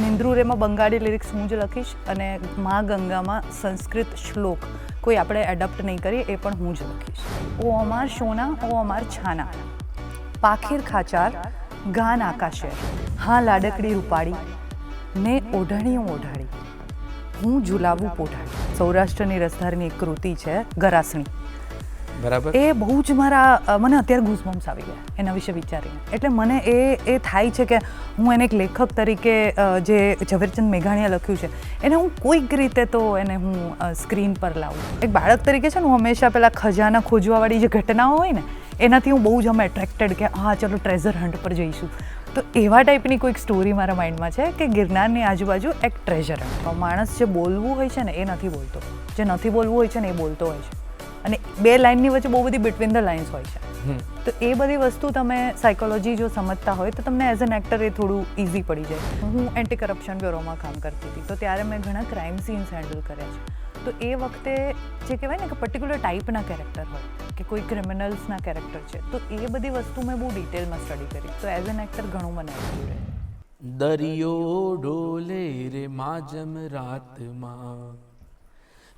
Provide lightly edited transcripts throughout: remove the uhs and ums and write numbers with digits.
નિંદ્રુરેમાં Bengali lyrics હું જ લખીશ અને મા ગંગામાં સંસ્કૃત શ્લોક કોઈ આપણે એડપ્ટ નહીં કરીએ એ પણ હું જ લખીશ. ઓ અમાર સોના ઓ અમાર છાના, પાખીર ખાચાર ગાન આકાશે, હા લાડકડી રૂપાળી ને ઓઢણીઓ ઓઢાડી, હું ઝુલાવું પોઢાડી. સૌરાષ્ટ્રની રસધારની એક કૃતિ છે ગરાસણી. બરાબર. એ બહુ જ મને અત્યારે ગૂઝબમ્સ આવી ગયા એના વિશે વિચારીને. એટલે મને એ થાય છે કે હું એને એક લેખક તરીકે જે ઝવેરચંદ મેઘાણીએ લખ્યું છે એને હું કોઈક રીતે તો એને હું સ્ક્રીન પર લાવું. એક બાળક તરીકે છે ને હું હંમેશા પેલા ખજાના ખોજવાવાળી જે ઘટનાઓ હોય ને એનાથી હું બહુ જ એટ્રેક્ટેડ કે હા ચલો ટ્રેઝર હન્ટ પર જઈશું. તો એવા ટાઈપની કોઈક સ્ટોરી મારા માઇન્ડમાં છે કે ગિરનારની આજુબાજુ એક ટ્રેઝર હન્ટ. માણસ જે બોલવું હોય છે ને એ નથી બોલતો, જે નથી બોલવું હોય છે ને એ બોલતો હોય છે, અને બે લાઇનની વચ્ચે બહુ બધી બિટવીન ધ લાઇન્સ હોય છે. તો એ બધી વસ્તુ તમે સાયકોલોજી જો સમજતા હોય તો તમને એઝ એન એક્ટર એ થોડું ઇઝી પડી જાય. હું એન્ટી કરપ્શન બ્યુરોમાં કામ કરતી હતી તો ત્યારે મેં ઘણા ક્રાઇમ સીન્સ હેન્ડલ કર્યા છે. તો એ વખતે જે કહેવાય ને કે પર્ટિક્યુલર ટાઈપના કેરેક્ટર હોય કે કોઈ ક્રિમિનલ્સના કેરેક્ટર છે તો એ બધી વસ્તુ મેં બહુ ડિટેલમાં સ્ટડી કરી. તો એઝ એન એક્ટર ઘણું મને આવડ્યું રહે. દરિયો ડોલે રે માજમ રાતમાં,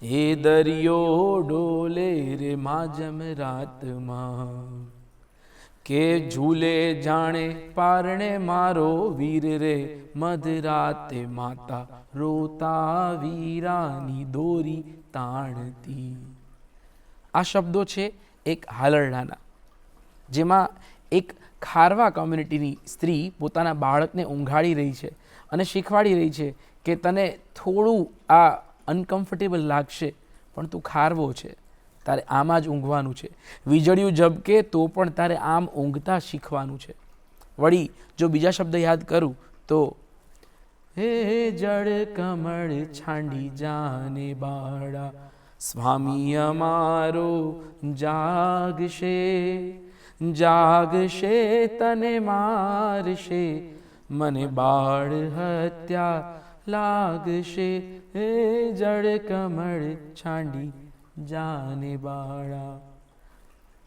એ દરિયો ડોલે રે માજમ રાતમાં, કે ઝૂલે જાણે પારણે મારો વીર રે, મધરાતે માતા રોતા વીરાની દોરી તાણતી. આ શબ્દો છે એક હાલરડાના, જેમાં એક ખારવા કોમ્યુનિટીની સ્ત્રી પોતાના બાળકને ઊંઘાડી રહી છે અને શીખવાડી રહી છે કે તને થોડું આ અનકમ્ફર્ટેબલ લાગશે પણ તું ખારવો છે, તારે આમાં જ ઊંઘવાનું છે. વીજળિયું ઝબકે તો પણ તારે આમ ઊંઘતા શીખવાનું છે. વળી જો બીજા શબ્દ યાદ કરું તો હે જળ કમળ છાંડી જાને બાળા, સ્વામી અમારો જાગશે, જાગશે તને મારશે, મને બાળ હત્યા લાગશે, હે જળ કમળ છાંડી જાને બાળા.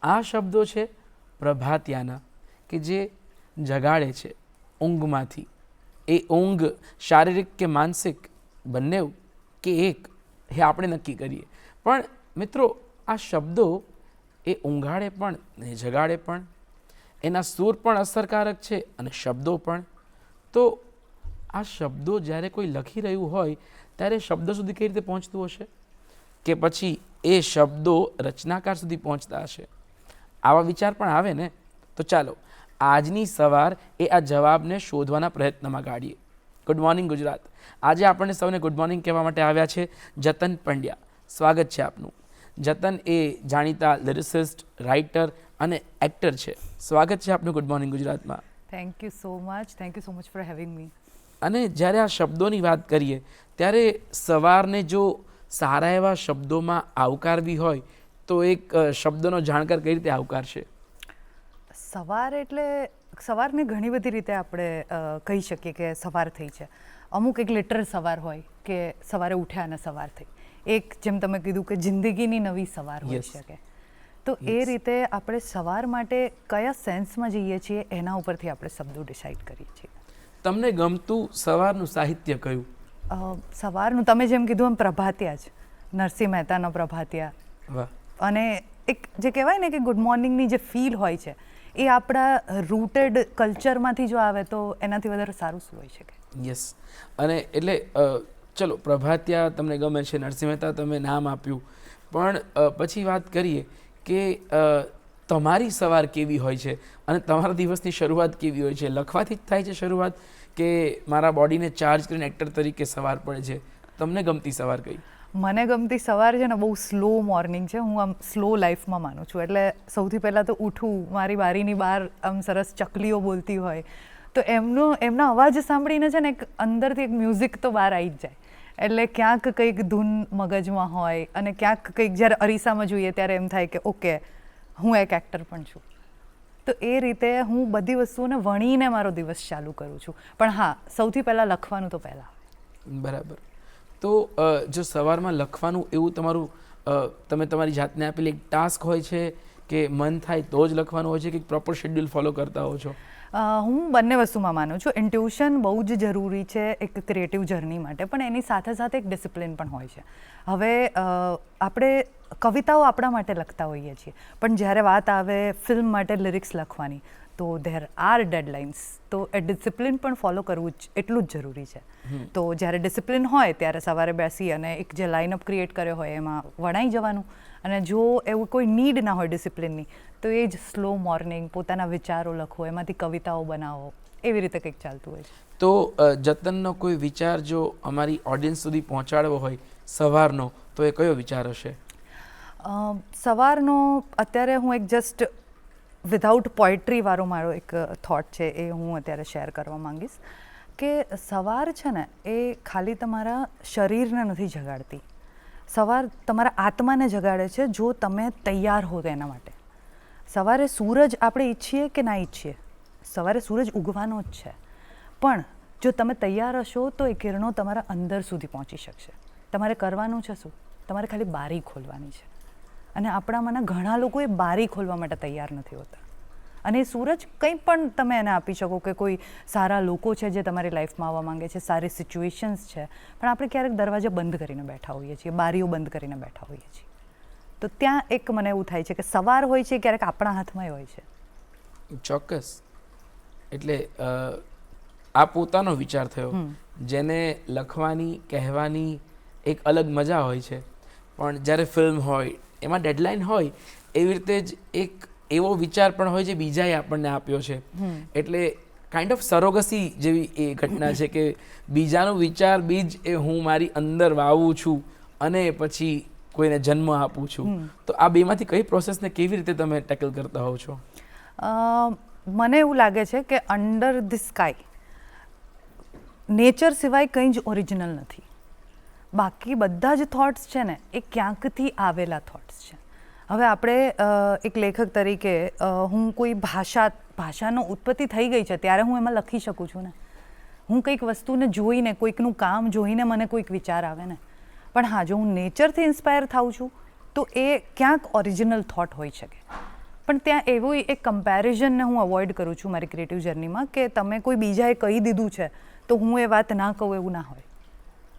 આ શબ્દો છે પ્રભાતિયાના કે જે જગાડે છે ઊંઘમાંથી. એ ઊંઘ શારીરિક કે માનસિક બંને કે એક એ આપણે નક્કી કરીએ. પણ મિત્રો આ શબ્દો એ ઊંઘાડે પણ ને જગાડે પણ, એના સૂર પણ અસરકારક છે અને શબ્દો પણ. તો આ શબ્દો જ્યારે કોઈ લખી રહ્યું હોય ત્યારે શબ્દો સુધી કઈ રીતે પહોંચતું હશે, કે પછી એ શબ્દો રચનાકાર સુધી પહોંચતા હશે? આવા વિચાર પણ આવે ને. તો ચાલો આજની સવાર એ આ જવાબને શોધવાના પ્રયત્નમાં કાઢીએ. Good morning Gujarat. આજે આપણને સૌને ગુડ મોર્નિંગ કહેવા માટે આવ્યા છે જતન પંડ્યા. સ્વાગત છે આપનું. જતન એ જાણીતા લિરિસિસ્ટ, રાઇટર અને એક્ટર છે. સ્વાગત છે આપનું ગુડ મોર્નિંગ ગુજરાતમાં. Thank you so much for having મી. અને જ્યારે આ શબ્દોની વાત કરીએ ત્યારે સવારને જો સારા એવા શબ્દોમાં આવકારવી હોય તો એક શબ્દનો જાણકાર કઈ રીતે આવકારશે? સવાર એટલે સવારને ઘણી બધી રીતે આપણે કહી શકીએ કે સવાર થઈ છે. અમુક એક લિટરલ સવાર હોય કે સવારે ઉઠ્યા અને સવાર થઈ. એક જેમ તમે કીધું કે જિંદગીની નવી સવાર હોઈ શકે. તો એ રીતે આપણે સવાર માટે કયા સેન્સમાં જઈએ છીએ એના ઉપરથી આપણે શબ્દો ડિસાઇડ કરીએ છીએ. તમને ગમતું સવારનું સાહિત્ય કયું? સવારનું તમે જેમ કીધું એમ પ્રભાતિયા જ, નરસિંહ મહેતાનો પ્રભાતિયા. વાહ. અને એક જે કહેવાય ને કે ગુડ મોર્નિંગની જે ફીલ હોય છે એ આપણા રૂટેડ કલ્ચરમાંથી જો આવે તો એનાથી વધારે સારું શું હોઈ શકે? યસ. અને એટલે ચલો પ્રભાતિયા તમને ગમે છે, નરસિંહ મહેતા તમે નામ આપ્યું, પણ પછી વાત કરીએ કે તમારી સવાર કેવી હોય છે અને તમારા દિવસની શરૂઆત કેવી હોય છે? લખવાથી જ થાય છે શરૂઆત કે મારા બોડીને ચાર્જ કરીને એક્ટર તરીકે સવાર પડે છે? તમને ગમતી સવાર કઈ? મને ગમતી સવાર છે ને બહુ સ્લો મોર્નિંગ છે. હું આમ સ્લો લાઈફમાં માનું છું. એટલે સૌથી પહેલાં તો ઉઠું, મારી બારીની બહાર આમ સરસ ચકલીઓ બોલતી હોય તો એમના અવાજ સાંભળીને છે ને એક અંદરથી એક મ્યુઝિક તો બહાર આવી જ જાય. એટલે ક્યાંક કંઈક ધૂન મગજમાં હોય અને ક્યાંક કંઈક જ્યારે અરીસામાં જોઈએ ત્યારે એમ થાય કે ઓકે હું એક એક્ટર પણ છું. તો એ રીતે હું બધી વસ્તુઓને વણીને મારો દિવસ ચાલુ કરું છું. પણ હા, સૌથી પહેલાં લખવાનું તો પહેલાં. બરાબર. તો જો સવારમાં લખવાનું એવું તમારું તમે તમારી જાતને આપેલી એક ટાસ્ક હોય છે કે મન થાય તો જ લખવાનું હોય છે કે પ્રોપર શેડ્યુલ ફોલો કરતા હો છો? હું બંને વસ્તુમાં માનું છું. ઇન્ટ્યુશન બહુ જ જરૂરી છે એક ક્રિએટિવ જર્ની માટે, પણ એની સાથે સાથે એક ડિસિપ્લિન પણ હોય છે. હવે આપણે કવિતાઓ આપણા માટે લખતા હોઈએ છીએ, પણ જ્યારે વાત આવે ફિલ્મ માટે લિરિક્સ લખવાની તો ધેર આર ડેડલાઇન્સ. તો એ ડિસિપ્લિન પણ ફોલો કરવું જ એટલું જ જરૂરી છે. તો જ્યારે ડિસિપ્લિન હોય ત્યારે સવારે બેસી અને એક જે લાઇનઅપ ક્રિએટ કર્યો હોય એમાં વણાઈ જવાનું. અને જો એવું કોઈ નીડ ના હોય ડિસિપ્લિનની તો એ જ સ્લો મોર્નિંગ પોતાના વિચારો લખો, એમાંથી કવિતાઓ બનાવો, એવી રીતે કંઈક ચાલતું હોય છે. તો જતનનો કોઈ વિચાર જો અમારી ઓડિયન્સ સુધી પહોંચાડવો હોય સવારનો, તો એ કયો વિચાર હશે? સવારનો અત્યારે હું એક જસ્ટ વિધાઉટ પોએટ્રીવાળો મારો એક થોટ છે, એ હું અત્યારે શેર કરવા માંગીશ કે સવાર છે ને એ ખાલી તમારા શરીરને નથી જગાડતી, સવાર તમારા આત્માને જગાડે છે જો તમે તૈયાર હો તેના માટે. સવારે સૂરજ આપણે ઈચ્છીએ કે ના ઈચ્છીએ, સવારે સૂરજ ઉગવાનો જ છે, પણ જો તમે તૈયાર હશો તો એ કિરણો તમારા અંદર સુધી પહોંચી શકશે. તમારે કરવાનું છે શું? તમારે ખાલી બારી ખોલવાની છે. અને આપણામાંના ઘણા લોકો એ બારી ખોલવા માટે તૈયાર નથી હોતા. અને એ સૂરજ કંઈ પણ તમે એને આપી શકો, કે કોઈ સારા લોકો છે જે તમારી લાઈફમાં આવવા માંગે છે, સારી સિચ્યુએશન્સ છે, પણ આપણે ક્યારેક દરવાજા બંધ કરીને બેઠા હોઈએ છીએ, બારીઓ બંધ કરીને બેઠા હોઈએ છીએ. તો ત્યાં એક મને એવું થાય છે કે સવાર હોય છે ક્યારેક આપણા હાથમાં હોય છે. ચોક્કસ. એટલે આ પોતાનો વિચાર થયો, જેને લખવાની કહેવાની એક અલગ મજા હોય છે, પણ જ્યારે ફિલ્મ હોય એમાં ડેડલાઇન હોય, એવી રીતે જ એક એવો વિચાર પણ હોય જે બીજાએ આપણને આપ્યો છે. એટલે કાઇન્ડ ઓફ સરોગસી જેવી એ ઘટના છે કે બીજાનો વિચાર બીજ એ હું મારી અંદર વાવું છું અને પછી કોઈને જન્મ આપું છું. તો આ બેમાંથી કઈ પ્રોસેસને કેવી રીતે તમે ટેકલ કરતા હોવ છો? મને એવું લાગે છે કે અંડર ધી સ્કાય નેચર સિવાય કંઈ જ ઓરિજિનલ નથી. બાકી બધા જ થોટ્સ છે ને એ ક્યાંકથી આવેલા થોટ્સ છે. હવે આપણે એક લેખક તરીકે હું કોઈ ભાષાનો ઉત્પત્તિ થઈ ગઈ છે ત્યારે હું એમાં લખી શકું છું ને. હું કંઈક વસ્તુને જોઈને, કોઈકનું કામ જોઈને મને કોઈક વિચાર આવે ને. પણ હા, જો હું નેચરથી ઇન્સ્પાયર થાઉં છું તો એ ક્યાંક ઓરિજિનલ થોટ હોઈ શકે. પણ ત્યાં એવું એક કમ્પેરિઝનને હું અવોઇડ કરું છું મારી ક્રિએટિવ જર્નીમાં, કે તમે કોઈ બીજાએ કહી દીધું છે તો હું એ વાત ના કહું, એવું ના હોય.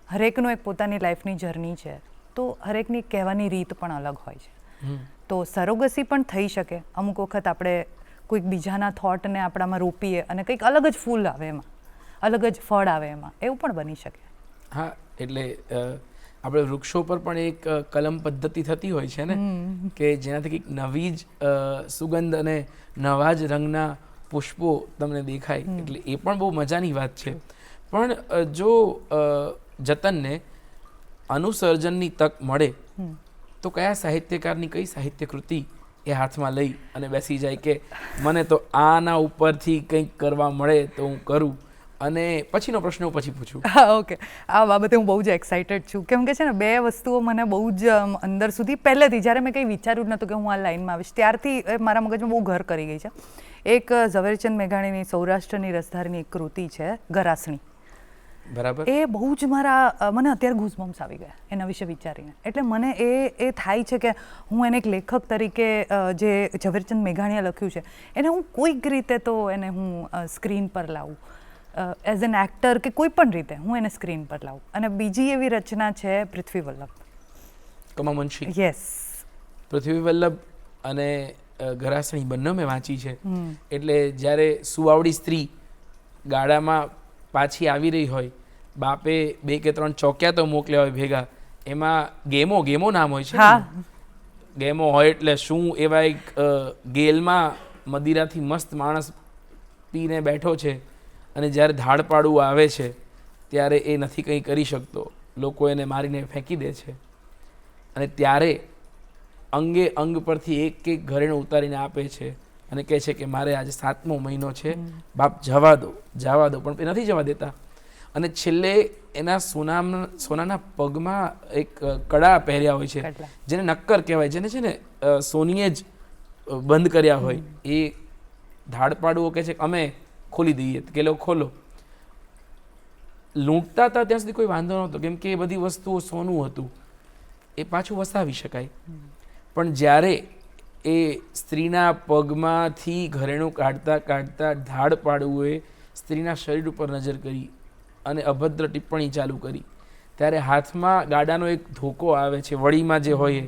હરેકનો એક પોતાની લાઈફની જર્ની છે, તો હરેકની કહેવાની રીત પણ અલગ હોય છે. તો સરોગસી પણ થઈ શકે. અમુક વખત આપણે કોઈક બીજાના થોટને આપણામાં રોપીએ અને કંઈક અલગ જ ફૂલ આવે એમાં, અલગ જ ફળ આવે એમાં, એવું પણ બની શકે. હા, એટલે આપણે વૃક્ષો પર પણ એક કલમ પદ્ધતિ થતી હોય છે ને, કે જેનાથી કંઈક નવી જ સુગંધ અને નવા જ રંગના પુષ્પો તમને દેખાય. એટલે એ પણ બહુ મજાની વાત છે. પણ જો જતનને અનુસર્જનની તક મળે તો કયા સાહિત્યકારની કઈ સાહિત્ય કૃતિ એ હાથમાં લઈ અને બેસી જાય કે મને તો આના ઉપરથી કંઈક કરવા મળે તો હું કરું? અને પછીનો પ્રશ્ન હું પછી પૂછું. હા, ઓકે. આ બાબતે હું બહુ જ એક્સાઇટેડ છું, કેમ કે છે ને બે વસ્તુઓ મને બહુ જ અંદર સુધી પહેલેથી, જ્યારે મેં કંઈ વિચાર્યું જ નહોતું કે હું આ લાઈનમાં આવીશ, ત્યારથી મારા મગજમાં બહુ ઘર કરી ગઈ છે. એક ઝવેરચંદ મેઘાણીની સૌરાષ્ટ્રની રસધારની એક કૃતિ છે ગરાસણી. બરાબર. એ બહુ જ મને અત્યારે ગૂઝબમ્સ આવી ગયા એના વિશે વિચારીને. એટલે મને એ થાય છે કે હું એને એક લેખક તરીકે જે ઝવેરચંદ મેઘાણીએ લખ્યું છે એને હું કોઈક રીતે તો એને હું સ્ક્રીન પર લાવું, એઝ એન એક્ટર કે કોઈ પણ રીતે હું એને સ્ક્રીન પર લાવું. અને બીજી એવી રચના છે પૃથ્વી વલ્લભ, કમા મુનશી. યસ. પૃથ્વી વલ્લભ અને ગરાસણી બંને મેં વાંચી છે. એટલે જ્યારે સુવાવડી સ્ત્રી ગાડામાં પાછી આવી રહી હોય, બાપે 2 કે 3 ચોક્યા તો મોકલ્યા હોય ભેગા, એમાં ગેમો નામ હોય છે. ગેમો હોય એટલે શું, એવા એક ગેલમાં મદિરાથી મસ્ત માણસ પીને બેઠો છે અને જ્યારે ધાડ પાડવું આવે છે ત્યારે એ નથી કંઈ કરી શકતો, લોકો એને મારીને ફેંકી દે છે. અને ત્યારે અંગે અંગ પરથી એક ઘરેણું ઉતારીને આપે છે અને કહે છે કે મારે આજે 7મો મહિનો છે, બાપ જવા દો. પણ એ નથી જવા દેતા. અને છેલ્લે એના સોનાના પગમાં એક કડા પહેર્યા હોય છે, જેને નક્કર કહેવાય, જેને છે ને સોનીએ જ બંધ કર્યા હોય. એ ધાડ પાડવો કહે છે કે અમે ખોલી દઈએ, કે લોકો ખોલો. લૂંટતા હતા ત્યાં સુધી કોઈ વાંધો નહોતો, કેમ કે એ બધી વસ્તુઓ સોનું હતું, એ પાછું વસાવી શકાય. પણ જ્યારે એ સ્ત્રીના પગમાંથી ઘરેણું કાઢતા કાઢતા ધાડ પાડવું એ સ્ત્રીના શરીર ઉપર નજર કરી અને અભદ્ર ટિપ્પણી ચાલુ કરી ત્યારે હાથમાં ગાડાનો એક ધોકો આવે છે વળીમાં જે હોય એ,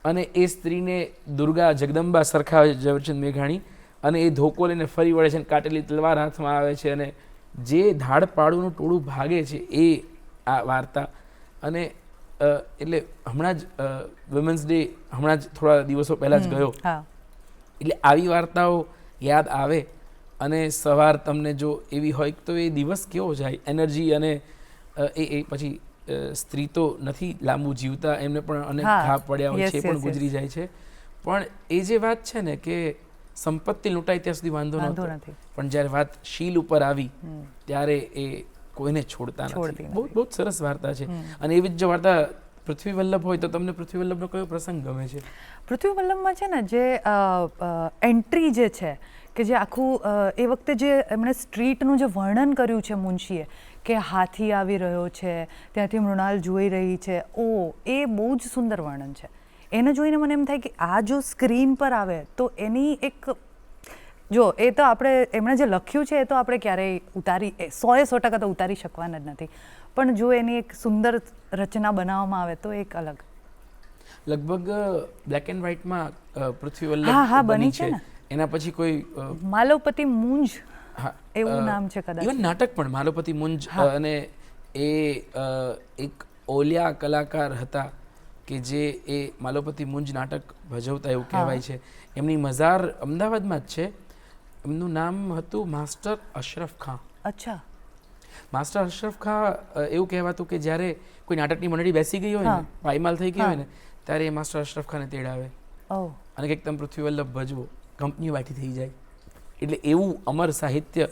અને એ સ્ત્રીને દુર્ગા જગદંબા સરખાવે ઝવેરચંદ મેઘાણી અને એ ધોકો લઈને ફરી વળે છે અને કાટેલી તલવાર હાથમાં આવે છે અને જે ધાડ પાડુનું ટોળું ભાગે છે એ આ વાર્તા. અને એટલે હમણાં જ વુમેન્સ ડે હમણાં જ થોડા દિવસો પહેલાં જ ગયો, એટલે આવી વાર્તાઓ યાદ આવે અને સવાર તમને જો એવી હોય તો એ દિવસ કેવો જાય એનર્જી. અને એ પછી સ્ત્રી તો નથી લાંબુ જીવતા, એમને પણ અનેક ઘા પડ્યા હોય છે, એ પણ ગુજરી જાય છે. પણ એ જે વાત છે ને કે સંપત્તિ લૂંટાય ત્યાં સુધી વાંધો નથી, પણ જ્યારે વાત શીલ ઉપર આવી ત્યારે એ કોઈને છોડતા નથી. બહુ બહુ સરસ વાર્તા છે. અને એવી જ જો વાર્તા પૃથ્વી વલ્લભ હોય તો તમને પૃથ્વી વલ્લભનો કયો પ્રસંગ ગમે છે? પૃથ્વી વલ્લભમાં છે ને જે એન્ટ્રી જે છે કે જે આખું એ વખતે જે એમણે સ્ટ્રીટનું જે વર્ણન કર્યું છે મુનશીએ, કે હાથી આવી રહ્યો છે, ત્યાંથી મૃણાલ જોઈ રહી છે, એ બહુ જ સુંદર વર્ણન છે. એને જોઈને મને એમ થાય કે આ જો સ્ક્રીન પર આવે તો એની એક જો એ તો આપણે એમણે જે લખ્યું છે એ તો આપણે ક્યારેય ઉતારી 100% તો ઉતારી શકવાના જ નથી, પણ જો એની એક સુંદર રચના બનાવવામાં આવે તો એક અલગ. લગભગ બ્લેક એન્ડ વ્હાઇટમાં પૃથ્વી વલ્લભ બની છે. એના પછી કોઈ માલવપતિ મુંજ એવું નામ છે કદાચ. ઇવન નાટક પણ માલવપતિ મુંજ, અને એ એક ઓલિયા કલાકાર હતા કે જે એ માલવપતિ મુંજ નાટક ભજવતા એવું કહેવાય છે. એમની મઝાર અમદાવાદમાં જ છે. એમનું નામ હતું માસ્ટર અશરફ ખાન. અચ્છા. માસ્ટર અશરફ ખાન એવું કહેવાતું કે જ્યારે કોઈ નાટકની મંડળી બેસી ગઈ હોય ને, પાયમાલ થઈ ગઈ હોય ને, ત્યારે એ માસ્ટર અશરફ ખાને તેડાવે અને કંઈક તમે પૃથ્વી વલ્લભ ભજવો, કંપની વાટી થઈ જાય. એટલે એવું અમર સાહિત્ય.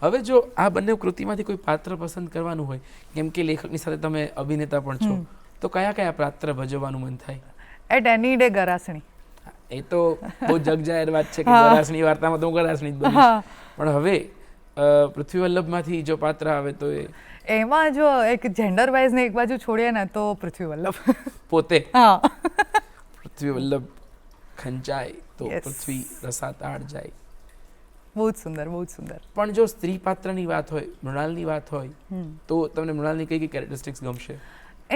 હવે જો આ બંને કૃતિમાંથી કોઈ પાત્ર પસંદ કરવાનું હોય, કેમ કે લેખકની સાથે તમે અભિનેતા પણ છો, તો કયા કયા પાત્ર ભજવવાનું મન થાય? At any day ગરાસણી. એ તો બહુ જગજાહેર વાત છે કે ગરાસણી વાર્તામાં તો હું ગરાસણી જ બનીશ. પણ હવે પૃથ્વી વલ્લભમાંથી જો પાત્ર આવે તો એમાં જો એક જેન્ડર વાઇઝ ને એક બાજુ છોડીએ ને તો પૃથ્વી વલ્લભ પોતે. પૃથ્વી વલ્લભ ખંચાય તો પૃથ્વી રસાતાળ જાય. બહુ જ સુંદર, બહુ જ સુંદર. પણ જો સ્ત્રી પાત્રની વાત હોય, મૃણાલની વાત હોય, તો તમને મૃણાલની કઈ કઈ કેરેક્ટરિસ્ટિક્સ ગમશે?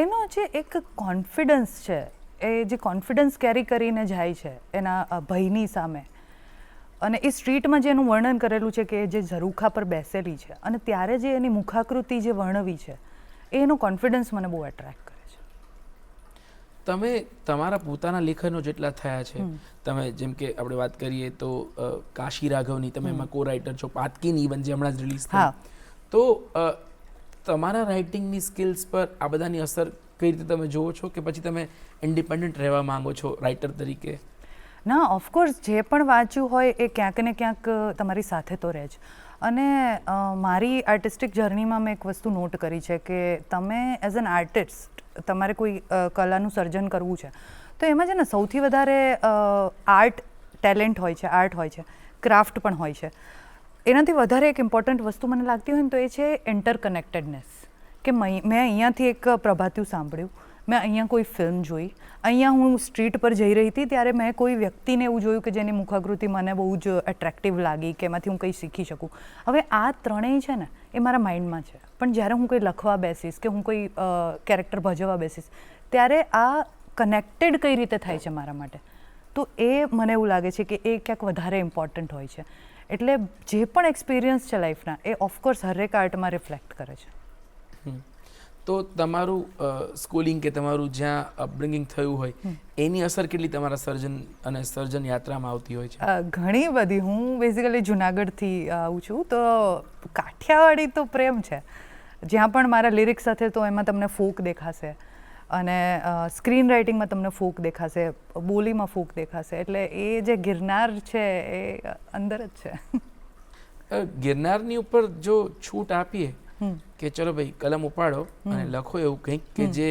એનો જે એક કોન્ફિડન્સ છે, એ જે કોન્ફિડન્સ કેરી કરીને જાય છે એના ભયની સામે, અને એ સ્ટ્રીટમાં જે એનું વર્ણન કરેલું છે કે જે ઝરૂખા પર બેસેલી છે અને ત્યારે જે એની મુખાકૃતિ જે વર્ણવી છે, એનો કોન્ફિડન્સ મને બહુ એટ્રેક્ટ કરે છે. તમે તમારા પોતાના લેખનો જેટલા થયા છે, તમે જેમ કે આપણે વાત કરીએ તો કાશી રાઘવની તમે એમાં કો રાઇટર છો, પાતકીની ઇવન જે હમણાં જ રિલીઝ થઈ, તો તમારા રાઇટિંગની સ્કિલ્સ પર આ બધાની અસર કઈ રીતે તમે જુઓ છો, કે પછી તમે ઇન્ડિપેન્ડન્ટ રહેવા માંગો છો રાઇટર તરીકે? ના, ઓફકોર્સ જે પણ વાંચ્યું હોય એ ક્યાંક ને ક્યાંક તમારી સાથે તો રહે જ. અને મારી આર્ટિસ્ટિક જર્નીમાં મેં એક વસ્તુ નોટ કરી છે કે તમે એઝ એન આર્ટિસ્ટ તમારે કોઈ કલાનું સર્જન કરવું છે તો એમાં છે ને સૌથી વધારે આર્ટ ટેલેન્ટ હોય છે, આર્ટ હોય છે, ક્રાફ્ટ પણ હોય છે. એનાથી વધારે એક ઇમ્પોર્ટન્ટ વસ્તુ મને લાગતી હોય ને તો એ છે ઇન્ટરકનેક્ટેડનેસ. કે મેં અહીંયાથી એક પ્રભાત્યું સાંભળ્યું, મેં અહીંયા કોઈ ફિલ્મ જોઈ, અહીંયા હું સ્ટ્રીટ પર જઈ રહી હતી ત્યારે મેં કોઈ વ્યક્તિને એવું જોયું કે જેની મુખાકૃતિ મને બહુ જ એટ્રેક્ટિવ લાગી, કે એમાંથી હું કંઈ શીખી શકું. હવે આ ત્રણેય છે ને એ મારા માઇન્ડમાં છે, પણ જ્યારે હું કંઈ લખવા બેસીશ કે હું કોઈ કેરેક્ટર ભજવવા બેસીશ ત્યારે આ કનેક્ટેડ કઈ રીતે થાય છે મારા માટે, તો એ મને એવું લાગે છે કે એ ક્યાંક વધારે ઇમ્પોર્ટન્ટ હોય છે. એટલે જે પણ એક્સપિરિયન્સ છે લાઈફના એ ઓફકોર્સ હરેક આર્ટમાં રિફ્લેક્ટ કરે છે. તો તમારું સ્કૂલિંગ કે તમારું જ્યાં અપબ્રિંગિંગ થયું હોય એની અસર કેટલી તમારા સર્જન અને સર્જન યાત્રામાં આવતી હોય છે? ઘણી બધી. હું બેઝિકલી જુનાગઢથી આવું છું, તો કાઠિયાવાડી તો પ્રેમ છે. જ્યાં પણ મારા લિરિક્સ સાથે તો એમાં તમને ફોક દેખાશે, અને સ્ક્રીન રાઇટિંગમાં તમને ફોક દેખાશે, બોલીમાં ફોક દેખાશે. એટલે એ જે ગિરનાર છે એ અંદર જ છે. ગિરનારની ઉપર જો છૂટ આપીએ કે ચલો ભાઈ કલમ ઉપાડો અને લખો એવું કંઈક કે જે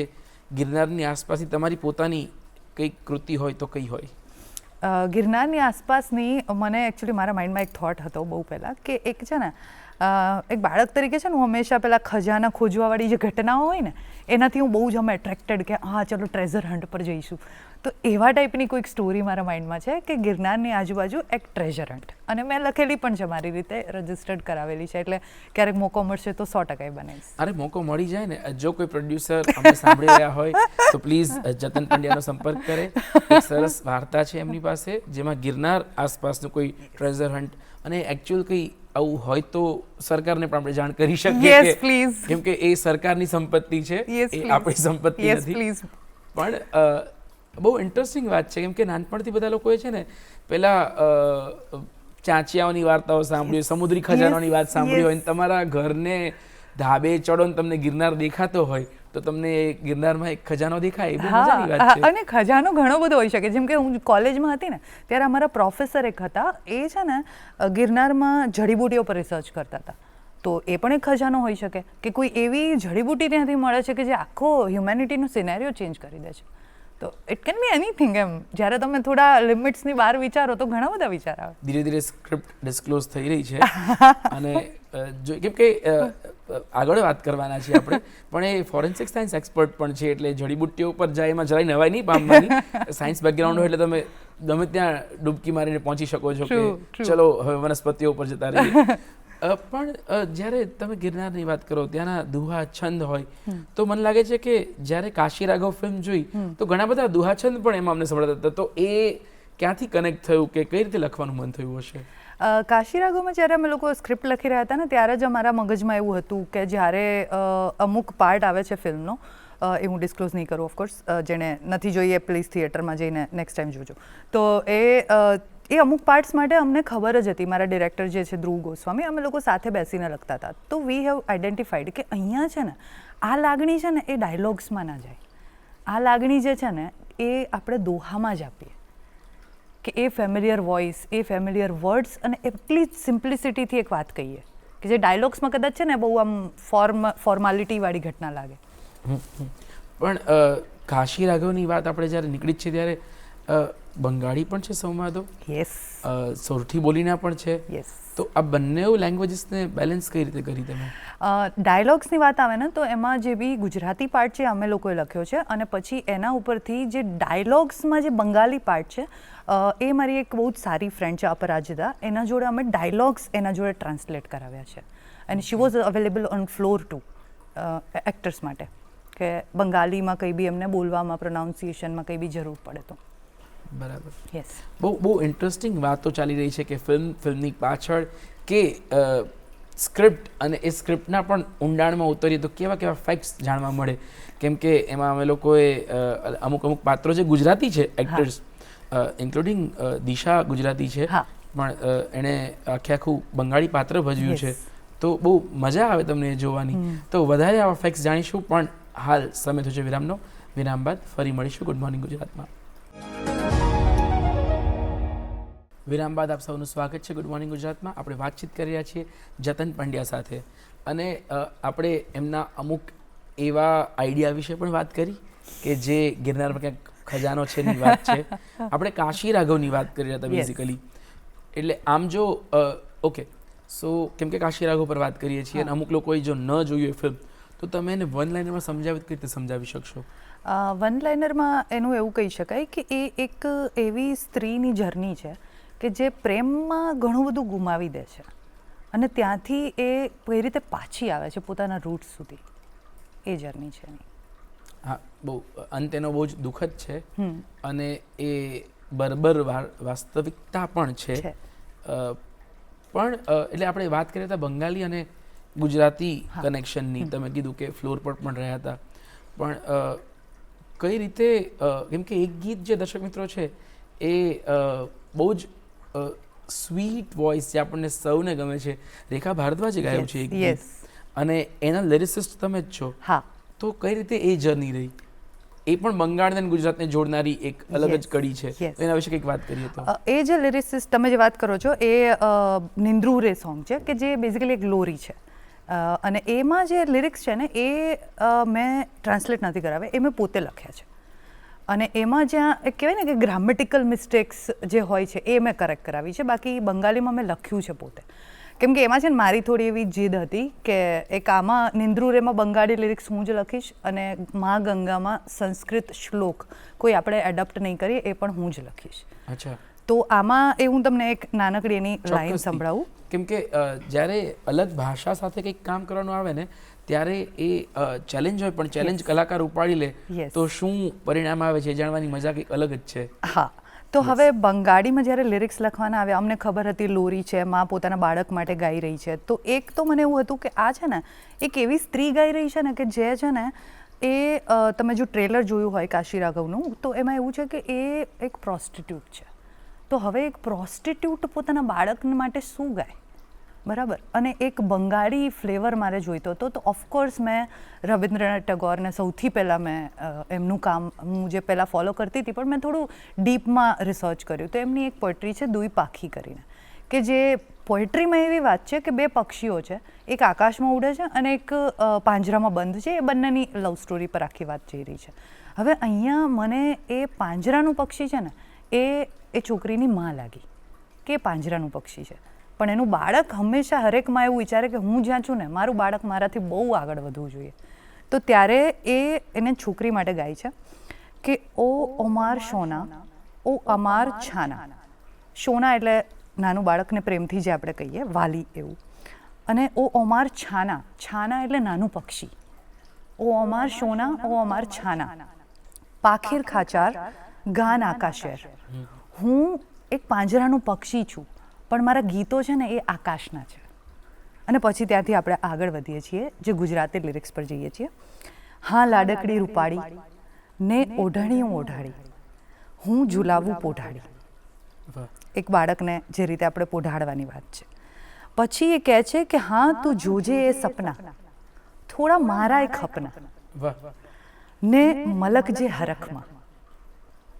ગિરનારની આસપાસની તમારી પોતાની કંઈક કૃતિ હોય, તો કઈ હોય? ગિરનારની આસપાસની મને એકચ્યુઅલી મારા માઇન્ડમાં એક થોટ હતો બહુ પહેલાં, કે એક છે ને એક બાળક તરીકે છે ને હું હંમેશા પેલા ખજાના ખોજવાવાળી જે ઘટનાઓ હોય ને એનાથી હું બહુ જ એટ્રેક્ટેડ કે હા ચલો ટ્રેઝર હન્ટ પર જઈશું. તો એવા ટાઈપની કોઈક સ્ટોરી મારા માઇન્ડમાં છે કે ગિરનારની આજુબાજુ એક ટ્રેઝર હન્ટ, અને મેં લખેલી પણ છે, મારી રીતે રજિસ્ટર્ડ કરાવેલી છે, એટલે ક્યારેક મોકો મળશે તો 100% બનાવીશ. અરે મોકો મળી જાય ને, જો કોઈ પ્રોડ્યુસર અમને સાંભળી રહ્યા હોય તો પ્લીઝ જતન પંડ્યાનો સંપર્ક કરે. એક સરસ વાર્તા છે એમની પાસે જેમાં ગિરનાર આસપાસનું કોઈ ટ્રેઝર હન્ટ, અને એકચ્યુઅલ કંઈ આવું હોય તો સરકારને પણ આપણે જાણ કરી શકીએ. Yes, please. કેમ કે એ સરકારની સંપત્તિ છે, Yes, એ please. આપણી સંપત્તિ Yes, નથી. please. પણ બહુ ઇન્ટરેસ્ટિંગ વાત છે કેમ કે નાનપણથી બધા લોકોએ છે ને પેલા ચાંચિયાઓની વાર્તાઓ સાંભળી, સમુદ્રી ખજાનોની વાત સાંભળી હોય, અને તમારા ઘરને ધાબે ચડો ને તમને ગિરનાર દેખાતો હોય તો તમને ગિરનારમાં એક ખજાનો દેખાય, એ બહુ મજાની વાત હા, છે. અને ખજાનો ઘણો બધો હોઈ શકે. જેમ કે હું કોલેજમાં હતી ને ત્યારે અમારા પ્રોફેસર એક હતા, એ છે ને ગિરનારમાં જડીબુટીઓ પર રિસર્ચ કરતા હતા. તો એ પણ એક ખજાનો હોઈ શકે કે કોઈ એવી જડીબુટી ત્યાંથી મળે છે કે જે આખો હ્યુમેનિટીનો સિનેરિયો ચેન્જ કરી દે છે. તો ઇટ કેન બી એનીથિંગ એમ. જ્યારે તમે થોડા લિમિટ્સની બહાર વિચારો તો ઘણા બધા વિચાર આવે. ધીરે ધીરે સ્ક્રિપ્ટ ડિસ્ક્લોઝ થઈ રહી છે અને જો કેમ કે આગળ વાત કરવાના છીએ આપણે, પણ એ ફોરેન્સિક સાયન્સ એક્સપર્ટ પણ છે, એટલે જડીબુટ્ટીઓ પર જાય એમાં જરાય નવાઈ નહીં પામવાની. સાયન્સ બેકગ્રાઉન્ડ હોય એટલે તમે ગમે ત્યાં ડૂબકી મારીને પહોંચી શકો છો કે ચલો હવે વનસ્પતિઓ પર જતા રહીએ. પણ જ્યારે તમે ગિરનારની વાત કરો, ત્યાંના દુહા છંદ હોય, તો મને લાગે છે કે જ્યારે કાશી રાઘવ ફિલ્મ જોઈ તો ઘણા બધા દુહા છંદ પણ એમાં અમને સંભળાતા હતા. તો એ ક્યાંથી કનેક્ટ થયું કે કઈ રીતે લખવાનું મન થયું હશે? કાશી રાઘવમાં જ્યારે અમે લોકો સ્ક્રિપ્ટ લખી રહ્યા હતા ને ત્યારે જ અમારા મગજમાં એવું હતું કે જ્યારે અમુક પાર્ટ આવે છે ફિલ્મનો, એ હું ડિસ્ક્લોઝ નહીં કરું ઓફકોર્સ, જેણે નથી જોઈએ પ્લીઝ થિયેટરમાં જઈને નેક્સ્ટ ટાઈમ જોજો. તો એ અમુક પાર્ટ્સ માટે અમને ખબર જ હતી, મારા ડિરેક્ટર જે છે ધ્રુવ ગોસ્વામી, અમે લોકો સાથે બેસીને લખતા હતા. તો વી હેવ આઈડેન્ટિફાઈડ કે અહીંયા છે ને આ લાગણી છે ને એ ડાયલોગ્સમાં ના જાય, આ લાગણી જે છે ને એ આપણે દોહામાં જ આપીએ, કે એ ફેમિલિયર વોઇસ, એ ફેમિલિયર વર્ડ્સ, અને એટલી જ સિમ્પ્લિસિટીથી એક વાત કહીએ કે જે ડાયલોગ્સમાં કદાચ છે ને બહુ આમ ફોર્માલિટીવાળી ઘટના લાગે. પણ કાશી રાઘવની વાત આપણે જ્યારે નીકળી છે ત્યારે બંગાળી પણ છે સંવાદો, યસ, સોરઠી બોલીના પણ છે. યસ. તો આ બંને લેંગ્વેજીસને બેલેન્સ કઈ રીતે કરી તમે? ડાયલોગ્સની વાત આવે ને તો એમાં જે બી ગુજરાતી પાર્ટ છે અમે લોકોએ લખ્યો છે, અને પછી એના ઉપરથી જે ડાયલોગ્સમાં જે બંગાળી પાર્ટ છે એ મારી એક બહુ જ સારી ફ્રેન્ડ છે અપરાજિતા, એના જોડે અમે ડાયલોગ્સ એના જોડે ટ્રાન્સલેટ કરાવ્યા છે, અને she was available on floor to actors માટે, કે બંગાળીમાં કંઈ બી એમને બોલવામાં, પ્રોનાઉન્સિએશનમાં કંઈ બી જરૂર પડે તો. બરાબર. યસ. બહુ ઇન્ટરેસ્ટિંગ વાતો ચાલી રહી છે કે ફિલ્મની પાછળ કે સ્ક્રિપ્ટ, અને એ સ્ક્રિપ્ટના પણ ઊંડાણમાં ઉતરીએ તો કેવા કેવા ફેક્ટ્સ જાણવા મળે. કેમ કે એમાં અમે લોકોએ અમુક પાત્રો જે ગુજરાતી છે એક્ટર્સ, ઇન્ક્લુડિંગ દિશા ગુજરાતી છે, પણ એણે આખું બંગાળી પાત્ર ભજવ્યું છે, તો બહુ મજા આવે તમને એ જોવાની. તો વધારે આવા ફેક્ટ્સ જાણીશું, પણ હાલ સમય થયો છે વિરામનો. વિરામ બાદ ફરી મળીશું ગુડ મોર્નિંગ ગુજરાતમાં. વિરામ બાદ આપ સૌનું સ્વાગત છે ગુડ મોર્નિંગ ગુજરાતમાં. આપણે વાતચીત કરી રહ્યા છીએ જતન પંડ્યા સાથે, અને આપણે એમના અમુક એવા આઈડિયા વિશે પણ વાત કરી કે જે ગિરનારમાં ક્યાંક ખજાનો છે ની વાત છે. આપણે કાશી રાઘવની વાત કરી રહ્યા હતા બેઝિકલી. એટલે આમ જો ઓકે, સો કેમ કે કાશી રાઘવ પર વાત કરીએ છીએ, અને અમુક લોકોએ જો ન જોયું એ ફિલ્મ, તો તમે એને વન લાઇનરમાં સમજાવી કઈ રીતે સમજાવી શકશો? વન લાઇનરમાં એનું એવું કહી શકાય કે એ એક એવી સ્ત્રીની જર્ની છે કે જે પ્રેમમાં ઘણું બધું ગુમાવી દે છે, અને ત્યાંથી એ કઈ રીતે પાછી આવે છે પોતાના રૂટ સુધી, એ જર્ની છે એની. હા, બહુ અંત એનો બહુ જ દુઃખદ છે, અને એ બરબર વાસ્તવિકતા પણ છે. પણ એટલે આપણે વાત કરીએ હતા બંગાળી અને ગુજરાતી કનેક્શનની, તમે કીધું કે ફ્લોર પર પણ રહ્યા હતા, પણ કઈ રીતે, કેમ કે એક ગીત જે દર્શક મિત્રો છે એ બહુ જ સ્વીટ વોઇસ જે આપણને સૌને ગમે છે, રેખા ભારદ્વાજે ગાયું છે એક ગીત, અને એના લિરિસિસ્ટ તમે જ છો. હા. તો કઈ રીતે એ જર્ની રહી? એ પણ બંગાળ અને ગુજરાતને જોડનારી એક અલગ જ કડી છે, એના વિશે કંઈક વાત કરીએ તો. એ જે લિરિસિસ્ટ તમે જે વાત કરો છો એ નિંદ્રુ રે સોંગ છે, કે જે બેઝિકલી એક લોરી છે, અને એમાં જે લિરિક્સ છે ને એ મેં ટ્રાન્સલેટ નથી કરાવ્યા, એ મેં પોતે લખ્યા છે, અને એમાં જ્યાં એક કહેવાય ને કે ગ્રામેટિકલ મિસ્ટેક્સ જે હોય છે એ મેં કરેક્ટ કરાવી છે. બાકી બંગાળીમાં મેં લખ્યું છે પોતે, કેમ કે એમાં છે ને મારી થોડી એવી જીદ હતી કે એક આમાં નિંદ્રુરેમાં બંગાળી લિરિક્સ હું જ લખીશ અને મા ગંગામાં સંસ્કૃત શ્લોક કોઈ આપણે એડપ્ટ નહીં કરીએ એ પણ હું જ લખીશ. અચ્છા. તો આમાં એ હું તમને એક નાનકડી એની લાઈન ચોક્કસથી. સંભળાવું. કેમ કે જ્યારે અલગ ભાષા સાથે કંઈક કામ કરવાનું આવે ને ત્યારે એ ચેલેન્જ હોય, પણ ચેલેન્જ કલાકાર ઉપાડી લે Yes. તો શું પરિણામ આવે છે એ જાણવાની મજા કંઈક અલગ જ છે. હા, તો હવે બંગાળીમાં જ્યારે લિરિક્સ લખવાના આવ્યા અમને ખબર હતી લોરી છે, માં પોતાના બાળક માટે ગાઈ રહી છે. તો એક તો મને એવું હતું કે આ છે ને એક એવી સ્ત્રી ગાઈ રહી છે ને કે જે છે ને એ તમે જો ટ્રેલર જોયું હોય કાશી રાઘવનું તો એમાં એવું છે કે એ એક પ્રોસ્ટિટ્યૂટ છે. તો હવે એક પ્રોસ્ટિટ્યૂટ પોતાના બાળક માટે શું ગાય, બરાબર? અને એક બંગાળી ફ્લેવર મારે જોઈતો હતો. તો ઓફકોર્સ મેં રવિન્દ્રનાથ ટાગોરને સૌથી પહેલાં મેં એમનું કામ હું જે પહેલાં ફોલો કરતી હતી પણ મેં થોડું ડીપમાં રિસર્ચ કર્યું. તો એમની એક પોએટ્રી છે દુઈ પાખી કરીને, કે જે પોએટ્રીમાં એવી વાત છે કે બે પક્ષીઓ છે, એક આકાશમાં ઉડે છે અને એક પાંજરામાં બંધ છે. એ બંનેની લવ સ્ટોરી પર આખી વાત જઈ રહી છે. હવે અહીંયા મને એ પાંજરાનું પક્ષી છે ને એ છોકરીની માં લાગી કે પાંજરાનું પક્ષી છે, પણ એનું બાળક હંમેશા હરેક માં એવું વિચારે કે હું જ્યાં છું ને મારું બાળક મારાથી બહુ આગળ વધવું જોઈએ. તો ત્યારે એને છોકરી માટે ગાય છે કે ઓ અમાર સોના ઓ અમાર છાના. સોના એટલે નાનું બાળકને પ્રેમથી જે આપણે કહીએ વાલી એવું, અને ઓ અમાર છાના, છાના એટલે નાનું પક્ષી. ઓ અમાર સોના ઓ અમાર છાના, પાખીર ખાચાર ગાન આકાશેર. હું એક પાંજરાનું પક્ષી છું પણ મારા ગીતો છે ને એ આકાશના છે. અને પછી ત્યાંથી આપણે આગળ વધીએ છીએ જે ગુજરાતી લિરિક્સ પર જઈએ છીએ. હા લાડકડી રૂપાળી ને ઓઢાણી ઓઢાડી હું ઝુલાવું પોઢાડી. એક બાળકને જે રીતે આપણે પોઢાડવાની વાત છે. પછી એ કહે છે કે હા તું જોજે એ સપના થોડા મારા એ ખપના ને મલક જે હરખમાં,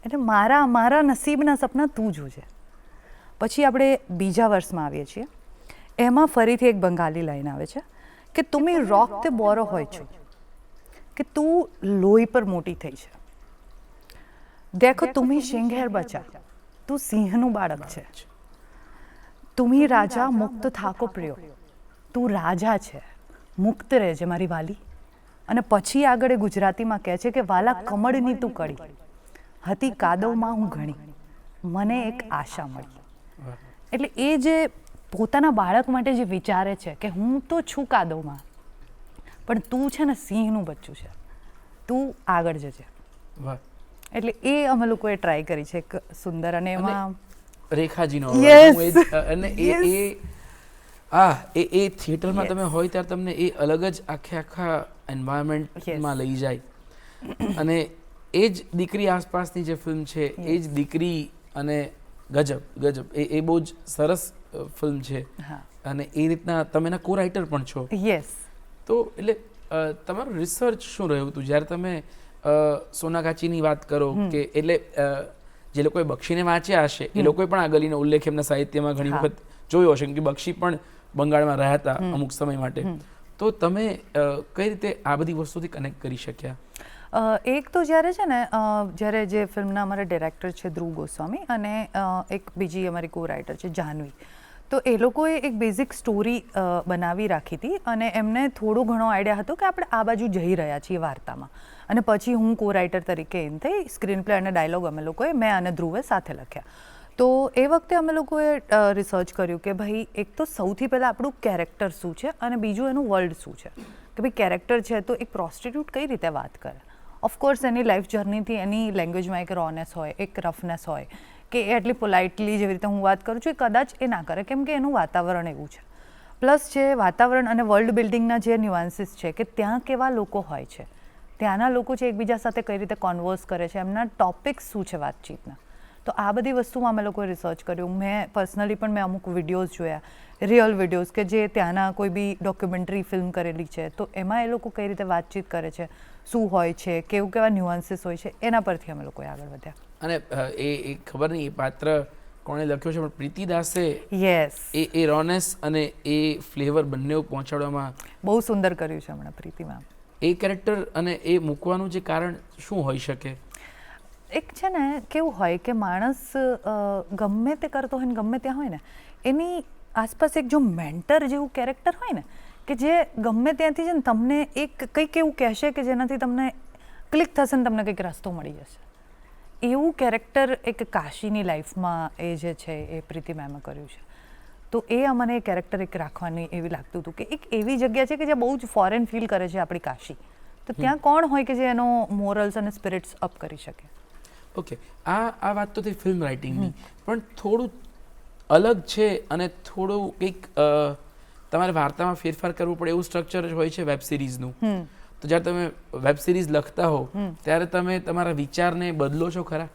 એટલે મારા નસીબના સપના તું જોજે. પછી આપણે બીજા વર્ષમાં આવીએ છીએ. એમાં ફરીથી એક બંગાળી લાઈન આવે છે કે તુમી રોકતે બોરો હોય છો, કે તું લોહી પર મોટી થઈ છે. દેખો તુમી સિંઘેર બચા, તું સિંહનું બાળક છે. તુમી રાજા મુક્ત થાકો પ્રિયો, તું રાજા છે, મુક્ત રહેજે મારી વાલી. અને પછી આગળ એ ગુજરાતીમાં કહે છે કે વાલા કમળની તું કડી હતી કાદવમાં હું ઘણી, મને એક આશા મળી. એટલે એ જે પોતાના બાળક માટે જે વિચારે છે કે હું તો છું કાદવમાં પણ તું છે ને સિંહનું બચ્ચું છે, તું આગળ જજે. એટલે એ અમે લોકોએ ટ્રાય કરી છે એક સુંદર. અને એમાં રેખાજીનો Yes. અને એ થિયેટરમાં તમે હોય ત્યારે તમને એ અલગ જ આખા એન્વાયરમેન્ટમાં લઈ જાય. અને એ જ દીકરી આસપાસની જે ફિલ્મ છે એ જ દીકરી અને ગજબ એ બહુ જ સરસ ફિલ્મ છે. અને એ રીતના તમે એના કો રાઇટર પણ છો. યસ. તો એટલે તમારું રિસર્ચ શું રહ્યું હતું જ્યારે તમે સોનાગાચીની વાત કરો કે એટલે જે લોકોએ બક્ષીને વાંચ્યા હશે એ લોકોએ પણ આ ગલીનો ઉલ્લેખ એમના સાહિત્યમાં ઘણી વખત જોયો હશે કે બક્ષી પણ બંગાળમાં રહ્યા હતા અમુક સમય માટે. તો તમે કઈ રીતે આ બધી વસ્તુથી કનેક્ટ કરી શક્યા? એક તો જ્યારે છે ને જ્યારે જે ફિલ્મના અમારા ડિરેક્ટર છે ધ્રુવ ગોસ્વામી અને એક બીજી અમારી કો રાઇટર છે જાહ્નવી, તો એ લોકોએ એક બેઝિક સ્ટોરી બનાવી રાખી હતી અને એમને થોડો ઘણો આઈડિયા હતો કે આપણે આ બાજુ જઈ રહ્યા છીએ વાર્તામાં. અને પછી હું કો રાઇટર તરીકે એમ થઈ સ્ક્રીન પ્લે અને ડાયલોગ અમે લોકોએ મેં અને ધ્રુવે સાથે લખ્યા. તો એ વખતે અમે લોકોએ રિસર્ચ કર્યું કે ભાઈ એક તો સૌથી પહેલાં આપણું કેરેક્ટર શું છે અને બીજું એનું વર્લ્ડ શું છે. કે ભાઈ કેરેક્ટર છે તો એક પ્રોસ્ટિટ્યૂટ કઈ રીતે વાત કરે. ઓફકોર્સ એની લાઈફ જર્નીથી એની લેંગ્વેજમાં એક રોનેસ હોય, એક રફનેસ હોય કે એ એટલી પોલાઇટલી જેવી રીતે હું વાત કરું છું એ કદાચ એ ના કરે કેમ કે એનું વાતાવરણ એવું છે. પ્લસ જે વાતાવરણ અને વર્લ્ડ બિલ્ડિંગના જે ન્યુઆન્સીસ છે કે ત્યાં કેવા લોકો હોય છે, ત્યાંના લોકો છે એકબીજા સાથે કઈ રીતે કોન્વર્સ કરે છે, એમના ટોપિક્સ શું છે વાતચીતના. તો આ બધી વસ્તુમાં અમે લોકોએ રિસર્ચ કર્યું. મેં પર્સનલી પણ મેં અમુક વિડીયોઝ જોયા, રિયલ વિડીયોઝ કે જે ત્યાંના કોઈ બી ડોક્યુમેન્ટરી ફિલ્મ કરેલી છે તો એમાં એ લોકો કઈ રીતે વાતચીત કરે છે, શું હોય છે, કેવા ન્યુઆન્સીસ હોય છે, એના પરથી અમે લોકોએ આગળ વધ્યા. અને એ ખબર નહીં એ પાત્ર કોણે લખ્યો છે પણ પ્રીતિ દાસે યસ એ રોનેસ અને એ ફ્લેવર બંને પહોંચાડવામાં બહુ સુંદર કર્યું છે હમણાં પ્રીતિમાં. એ કેરેક્ટર અને એ મૂકવાનું જે કારણ શું હોઈ શકે? એક છે ને કેવું હોય કે માણસ ગમે તે કરતો હોય ને ગમે ત્યાં હોય ને એની આસપાસ એક જો મેન્ટર જેવું કેરેક્ટર હોય ને કે જે ગમે ત્યાંથી છે ને તમને એક કંઈક એવું કહેશે કે જેનાથી તમને ક્લિક થશે ને તમને કંઈક રસ્તો મળી જશે એવું કેરેક્ટર એક કાશીની લાઈફમાં એ જે છે એ પ્રીતિ મેમે કર્યું છે. તો એ અમને એ કેરેક્ટર એક રાખવાની એવી લાગતું હતું કે એક એવી જગ્યા છે કે જે બહુ જ ફોરેન ફીલ કરે છે આપણી કાશી. તો ત્યાં કોણ હોય કે જે એનો મોરલ્સ અને સ્પિરિટ્સ અપ કરી શકે. ઓકે, આ વાત તો થઈ ફિલ્મ રાઇટિંગની, પણ થોડું અલગ છે અને થોડું કંઈક તમારે વાર્તામાં ફેરફાર કરવું પડે એવું સ્ટ્રક્ચર જ હોય છે વેબ સિરીઝનું. તો જ્યારે તમે વેબ સિરીઝ લખતા હો ત્યારે તમે તમારા વિચારને બદલો છો ખરા?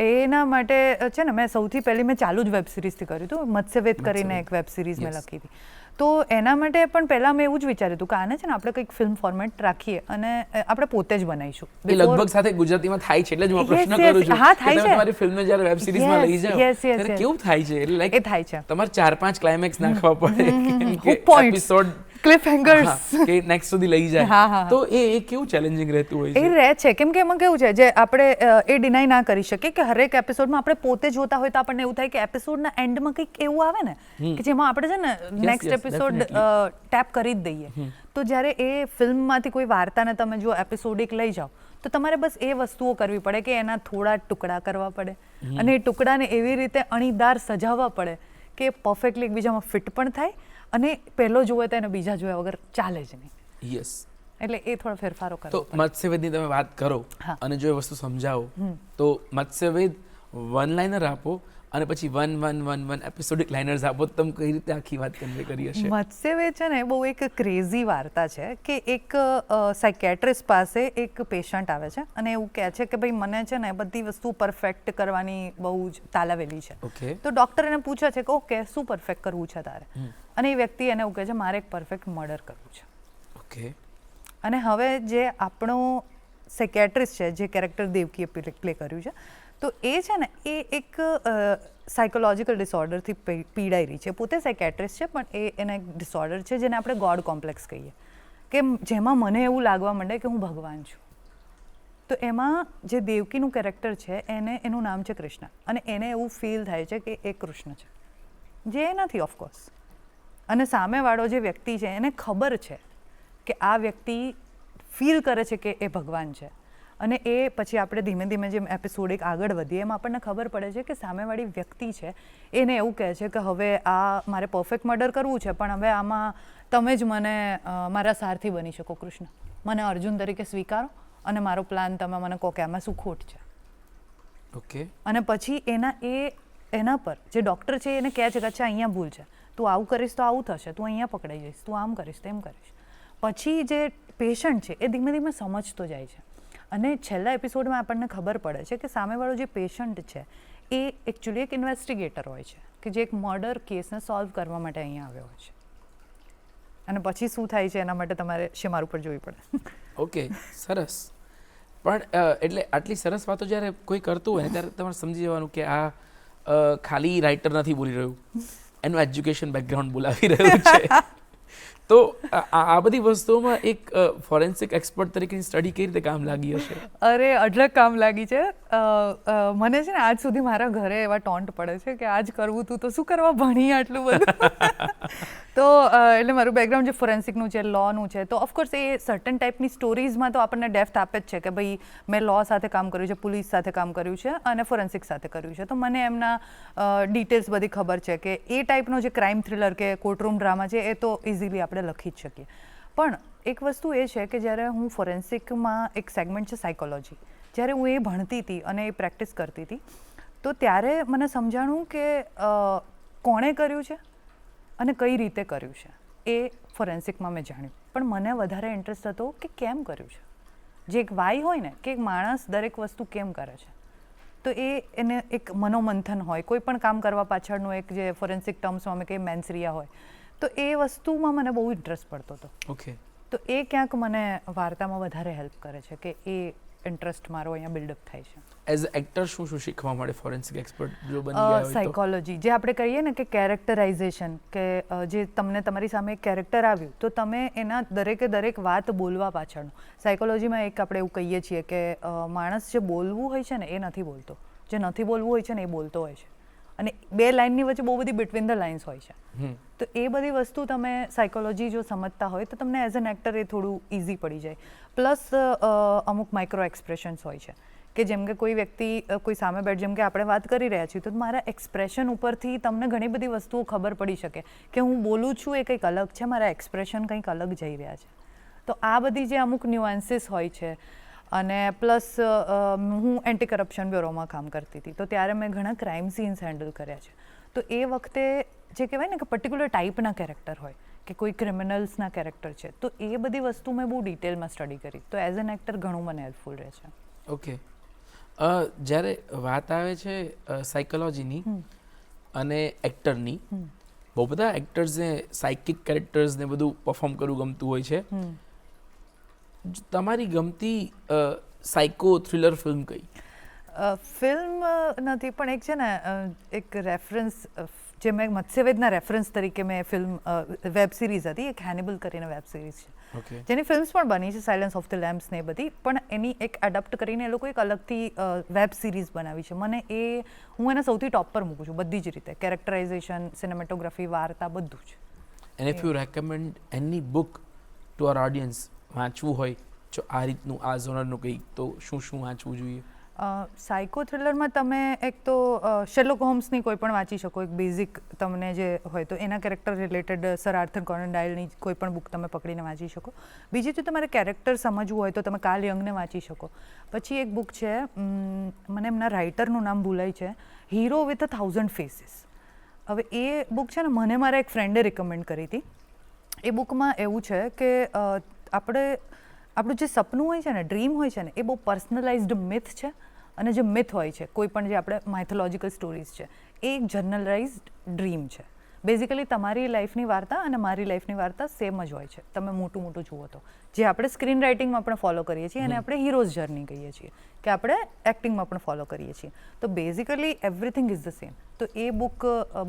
એના માટે છે ને મેં સૌથી પહેલી મેં ચાલુ જ વેબ સિરીઝથી કર્યું હતું. મત્સ્યવેદ કરીને એક વેબ સિરીઝ મેં લખી હતી. તો એના માટે પણ પહેલાં મેં એવું જ વિચાર્યું હતું કે આને છે ને આપણે કંઈક ફિલ્મ ફોર્મેટ રાખીએ અને આપણે પોતે જ બનાવીશું. એ લગભગ સાથે ગુજરાતીમાં થાય છે એટલે જ હું પ્રશ્ન કરું છું. હા, થાય છે. તમારી ફિલ્મને જ્યારે વેબ સિરીઝમાં લઈ જાઓ ત્યારે કેવું થાય છે? એટલે લાઈક એ થાય છે. તમારે 4-5 ક્લાઇમેક્સ નાખવા પડે કે એપિસોડ ક્લિફ હેંગર્સ કે નેક્સ્ટ સુધી લઈ જાય. તો એ કેવું ચેલેન્જિંગ રહેતું હોય છે? એ રહે છે કેમ કે એમાં કેવું છે જે આપણે એ ડિનાય ના કરી શકીએ કે હરેક એપિસોડમાં આપણે પોતે જોતા હોય તો આપણને એવું થાય કે એપિસોડના એન્ડમાં કંઈક એવું આવે ને કે જેમાં આપણે છે ને નેક્સ્ટ એપિસોડ ટેપ કરી જ દઈએ. તો જ્યારે એ ફિલ્મમાંથી કોઈ વાર્તાને તમે જો એપિસોડિક લઈ જાઓ તો તમારે બસ એ વસ્તુઓ કરવી પડે કે એના થોડા ટુકડા કરવા પડે અને એ ટુકડાને એવી રીતે અણીદાર સજાવવા પડે કે પરફેક્ટલી એકબીજામાં ફિટ પણ થાય અને પહેલો જોવે તો એને બીજા જોયા વગર ચાલે જ નહીં. યસ. એટલે એ થોડા ફેરફારો કરો. તો મત્સ્યવેદની તમે વાત કરો અને જો એ વસ્તુ સમજાવો તો મત્સ્યવેદ વન લાઇનર આપો અને પછી વન એપિસોડિક લાઇનર્સ આપો. તમે કઈ રીતે આખી વાત કન્વે કરી હશે? મત્સ્યવેદ છે ને બહુ એક ક્રેઝી વાર્તા છે કે એક સાયકેટ્રિસ્ટ પાસે એક પેશન્ટ આવે છે અને એવું કહે છે કે ભાઈ મને છે ને બધી વસ્તુ પરફેક્ટ કરવાની બહુ જ તાલાવેલી છે. ઓકે. તો ડૉક્ટર એને પૂછે છે કે ઓકે શું પરફેક્ટ કરવું છે તારે? અને એ વ્યક્તિ એને એવું કહે છે મારે એક પરફેક્ટ મર્ડર કરવું છે. ઓકે. અને હવે જે આપણો સાયકેટ્રિસ્ટ છે જે કેરેક્ટર દેવકીએ પ્લે કર્યું છે તો એ છે ને એ એક સાયકોલોજીકલ ડિસઓર્ડરથી પીડાઈ રહી છે. પોતે સાયકેટ્રિસ્ટ છે પણ એના એક ડિસઓર્ડર છે જેને આપણે ગોડ કોમ્પ્લેક્સ કહીએ કે જેમાં મને એવું લાગવા માંડે કે હું ભગવાન છું. તો એમાં જે દેવકીનું કેરેક્ટર છે એનું નામ છે કૃષ્ણ અને એને એવું ફીલ થાય છે કે એ કૃષ્ણ છે જે એ નથી ઓફકોર્સ. અને સામેવાળો જે વ્યક્તિ છે એને ખબર છે કે આ વ્યક્તિ ફીલ કરે છે કે એ ભગવાન છે. અને એ પછી આપણે ધીમે ધીમે જેમ એપિસોડ એક આગળ વધીએ એમ આપણને ખબર પડે છે કે સામેવાળી વ્યક્તિ છે એને એવું કહે છે કે હવે આ મારે પરફેક્ટ મર્ડર કરવું છે પણ હવે આમાં તમે જ મને મારા સારથી બની શકો કૃષ્ણ. મને અર્જુન તરીકે સ્વીકારો અને મારો પ્લાન તમે મને કહો કે આમાં શું ખોટ છે. ઓકે. અને પછી એના પર જે ડૉક્ટર છે એને કહે છે કે અચ્છા અહીંયા ભૂલ છે, તું આવું કરીશ તો આવું થશે, તું અહીંયા પકડાઈ જઈશ, તું આમ કરીશ તેમ કરીશ. પછી જે પેશન્ટ છે એ ધીમે ધીમે સમજતો જાય છે અને છેલ્લા એપિસોડમાં આપણને ખબર પડે છે કે સામેવાળો જે પેશન્ટ છે એ એકચ્યુઅલી એક ઇન્વેસ્ટિગેટર હોય છે કે જે એક મર્ડર કેસને સોલ્વ કરવા માટે અહીંયા આવ્યો હોય છે. અને પછી શું થાય છે એના માટે તમારે શેમાર ઉપર જોવી પડે. ઓકે, સરસ. પણ એટલે આટલી સરસ વાતો જ્યારે કોઈ કરતું હોય ત્યારે તમારે સમજી જવાનું કે આ ખાલી રાઇટર નથી બોલી રહ્યું, એનું એજ્યુકેશન બેકગ્રાઉન્ડ બોલાવી રહ્યું છે. તો આ બધી વસ્તુઓમાં એક ફોરેન્સિક એક્સપર્ટ તરીકેની સ્ટડી કઈ રીતે કામ લાગી હશે? અરે અઢળક કામ લાગી છે. મને છે ને આજ સુધી મારા ઘરે એવા ટોન્ટ પડે છે કે આજ કરવું તું તો શું કરવા ભણી આટલું બધું. તો એટલે મારું બેકગ્રાઉન્ડ જે ફોરેન્સિકનું છે, લોનું છે, તો ઓફકોર્સ એ સર્ટન ટાઈપની સ્ટોરીઝમાં તો આપણને ડેપ્થ આપે જ છે કે ભાઈ મેં લો સાથે કામ કર્યું છે, પોલીસ સાથે કામ કર્યું છે અને ફોરેન્સિક સાથે કર્યું છે. તો મને એમના ડિટેલ્સ બધી ખબર છે કે એ ટાઈપનો જે ક્રાઇમ થ્રિલર કે કોર્ટરૂમ ડ્રામા છે એ તો ઇઝીલી આપણે લખી જ શકીએ. પણ એક વસ્તુ એ છે કે જ્યારે હું ફોરેન્સિકમાં એક સેગમેન્ટ છે સાયકોલોજી, જ્યારે હું એ ભણતી હતી અને એ પ્રેક્ટિસ કરતી હતી તો ત્યારે મને સમજાણું કે કોણે કર્યું છે અને કઈ રીતે કર્યું છે એ ફોરેન્સિકમાં મેં જાણ્યું. પણ મને વધારે ઇન્ટરેસ્ટ હતો કે કેમ કર્યું છે. જે એક વાય હોય ને કે એક માણસ દરેક વસ્તુ કેમ કરે છે તો એને એક મનોમંથન હોય, કોઈ પણ કામ કરવા પાછળનું એક જે ફોરેન્સિક ટર્મ્સમાં અમે કહીએ મેન્સરિયા હોય, તો એ વસ્તુમાં મને બહુ ઇન્ટરેસ્ટ પડતો હતો. ઓકે. તો એ ક્યાંક મને વાર્તામાં વધારે હેલ્પ કરે છે કે એ ઇન્ટરેસ્ટ મારો અહીંયા બિલ્ડઅપ થાય છે. એઝ એક્ટર શું શું શીખવા મળે ફોરેન્સિક એક્સપર્ટ જો બની ગયા હોય તો? સાયકોલોજી, જે આપણે કહીએ ને કે કેરેક્ટરાઇઝેશન, કે જે તમને તમારી સામે એક કેરેક્ટર આવ્યું તો તમે એના દરેકે દરેક વાત બોલવા પાછળનું સાયકોલોજીમાં એક આપણે એવું કહીએ છીએ કે માણસ જે બોલવું હોય છે ને એ નથી બોલતો, જે નથી બોલવું હોય છે ને એ બોલતો હોય છે. અને 2 લાઇનની વચ્ચે બહુ બધી બિટવીન ધ લાઇન્સ હોય છે. તો એ બધી વસ્તુ તમે સાયકોલોજી જો સમજતા હોય તો તમને એઝ એન એક્ટર એ થોડું ઇઝી પડી જાય. પ્લસ અમુક માઇક્રો એક્સપ્રેશન્સ હોય છે કે જેમ કે કોઈ વ્યક્તિ કોઈ સામે બેઠ, જેમ કે આપણે વાત કરી રહ્યા છીએ તો મારા એક્સપ્રેશન ઉપરથી તમને ઘણી બધી વસ્તુઓ ખબર પડી શકે કે હું બોલું છું એ કંઈક અલગ છે, મારા એક્સપ્રેશન કંઈક અલગ જઈ રહ્યા છે. તો આ બધી જે અમુક ન્યુઆન્સીસ હોય છે. અને પ્લસ હું એન્ટી કરપ્શન બ્યુરોમાં કામ કરતી હતી તો ત્યારે મેં ઘણા ક્રાઇમ સીન્સ હેન્ડલ કર્યા છે. તો એ વખતે જે કહેવાય ને કે પર્ટિક્યુલર ટાઈપના કેરેક્ટર હોય કે કોઈ ક્રિમિનલ્સના કેરેક્ટર છે, તો એ બધી વસ્તુ મેં બહુ ડિટેલમાં સ્ટડી કરી. તો એઝ એન એક્ટર ઘણું મને હેલ્પફુલ રહે છે. ઓકે, જ્યારે વાત આવે છે સાયકોલોજીની અને એક્ટરની, બહુ બધા એક્ટર્સને સાયકિક કેરેક્ટર્સને બધું પરફોર્મ કરવું ગમતું હોય છે. તમારી ગમતી સાયકો થ્રિલર ફિલ્મ કઈ? ફિલ્મ નથી પણ એક છે ને એક રેફરન્સ જે મેં મત્સ્યવેદના રેફરન્સ તરીકે મેં ફિલ્મ વેબ સિરીઝ હતી, એક હેનિબલ કરીને વેબ સિરીઝ છે જેની ફિલ્મ્સ પણ બની છે, સાયલન્સ ઓફ ધ લેમ્બ્સ ને એ બધી, પણ એની એક એડપ્ટ કરીને એ લોકો એક અલગથી વેબ સિરીઝ બનાવી છે. મને હું એને સૌથી ટોપ પર મૂકું છું બધી જ રીતે, કેરેક્ટરાઇઝેશન, સિનેમેટોગ્રાફી, વાર્તા, બધું જ. And if you recommend any book to our audience, વાંચવું હોય જો આ રીતનું આ ઝોનરનું કંઈક, તો શું વાંચવું જોઈએ? સાયકો થ્રિલરમાં તમે એક તો શેરલોક હોમ્સની કોઈ પણ વાંચી શકો, એક બેઝિક તમને જે હોય તો એના character related sir Arthur Connon ડોયલની કોઈ પણ બુક તમે પકડીને વાંચી શકો. બીજી તો તમારે કેરેક્ટર સમજવું હોય તો તમે કાર્લ યંગને વાંચી શકો. પછી એક બુક છે, મને એમના રાઇટરનું નામ ભૂલાય છે, હીરો વિથ 1000 ફેસીસ. હવે એ બુક છે ને મને મારા એક ફ્રેન્ડે રિકમેન્ડ કરી હતી. એ બુકમાં એવું છે કે આપણું જે સપનું હોય છે ને, ડ્રીમ હોય છે ને, એ બહુ પર્સનલાઇઝ્ડ મિથ છે. અને જે મિથ હોય છે, કોઈ પણ જે આપણે માઇથોલોજીકલ સ્ટોરીઝ છે, એ એક જનરલાઇઝ્ડ ડ્રીમ છે. બેઝિકલી તમારી લાઈફની વાર્તા અને મારી લાઈફની વાર્તા સેમ જ હોય છે, તમે મોટું જુઓ તો. જે આપણે સ્ક્રીન રાઇટિંગમાં પણ ફોલો કરીએ છીએ અને આપણે હીરોઝ જર્ની કહીએ છીએ, કે આપણે એક્ટિંગમાં પણ ફોલો કરીએ છીએ. તો basically everything is the same. તો એ બુક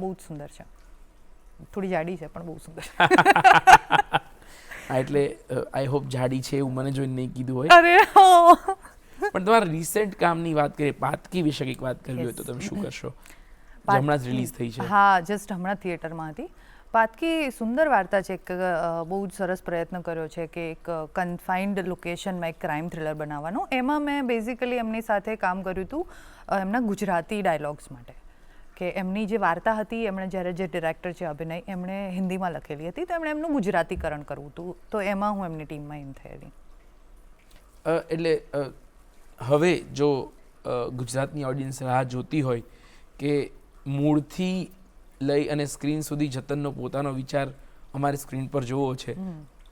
બહુ જ સુંદર છે. થોડી જાડી છે પણ બહુ સુંદર. એટલે આઈ હોપ જાડી છે એવું મને જોઈને નહીં કીધું હોય. અરે પણ તમારા રિસેન્ટ કામની વાત કરીએ, પાતકી વિશે કંઈક વાત કરવી હોય તો તમે શું કરશો? હમણાં જ રિલીઝ થઈ છે. હા, જસ્ટ હમણાં થિયેટરમાં હતી. પાતકી સુંદર વાર્તા છે. એક બહુ જ સરસ પ્રયત્ન કર્યો છે કે એક કન્ફાઇન્ડ લોકેશનમાં એક ક્રાઇમ થ્રિલર બનાવવાનો. એમાં મેં બેઝિકલી એમની સાથે કામ કર્યું હતું એમના ગુજરાતી ડાયલોગ્સ માટે, કે એમની જે વાર્તા હતી, એમણે જ્યારે જે ડિરેક્ટર છે અભિનય, એમણે હિન્દીમાં લખેલી હતી, તો એમણે એમનું ગુજરાતીકરણ કરવું હતું. તો એમાં હું એમની ટીમમાં ઇન થયેલી. એટલે હવે જો ગુજરાતની ઓડિયન્સ રાહ જોતી હોય કે મૂળથી લઈ અને સ્ક્રીન સુધી જતનનો પોતાનો વિચાર અમારે સ્ક્રીન પર જોવો છે,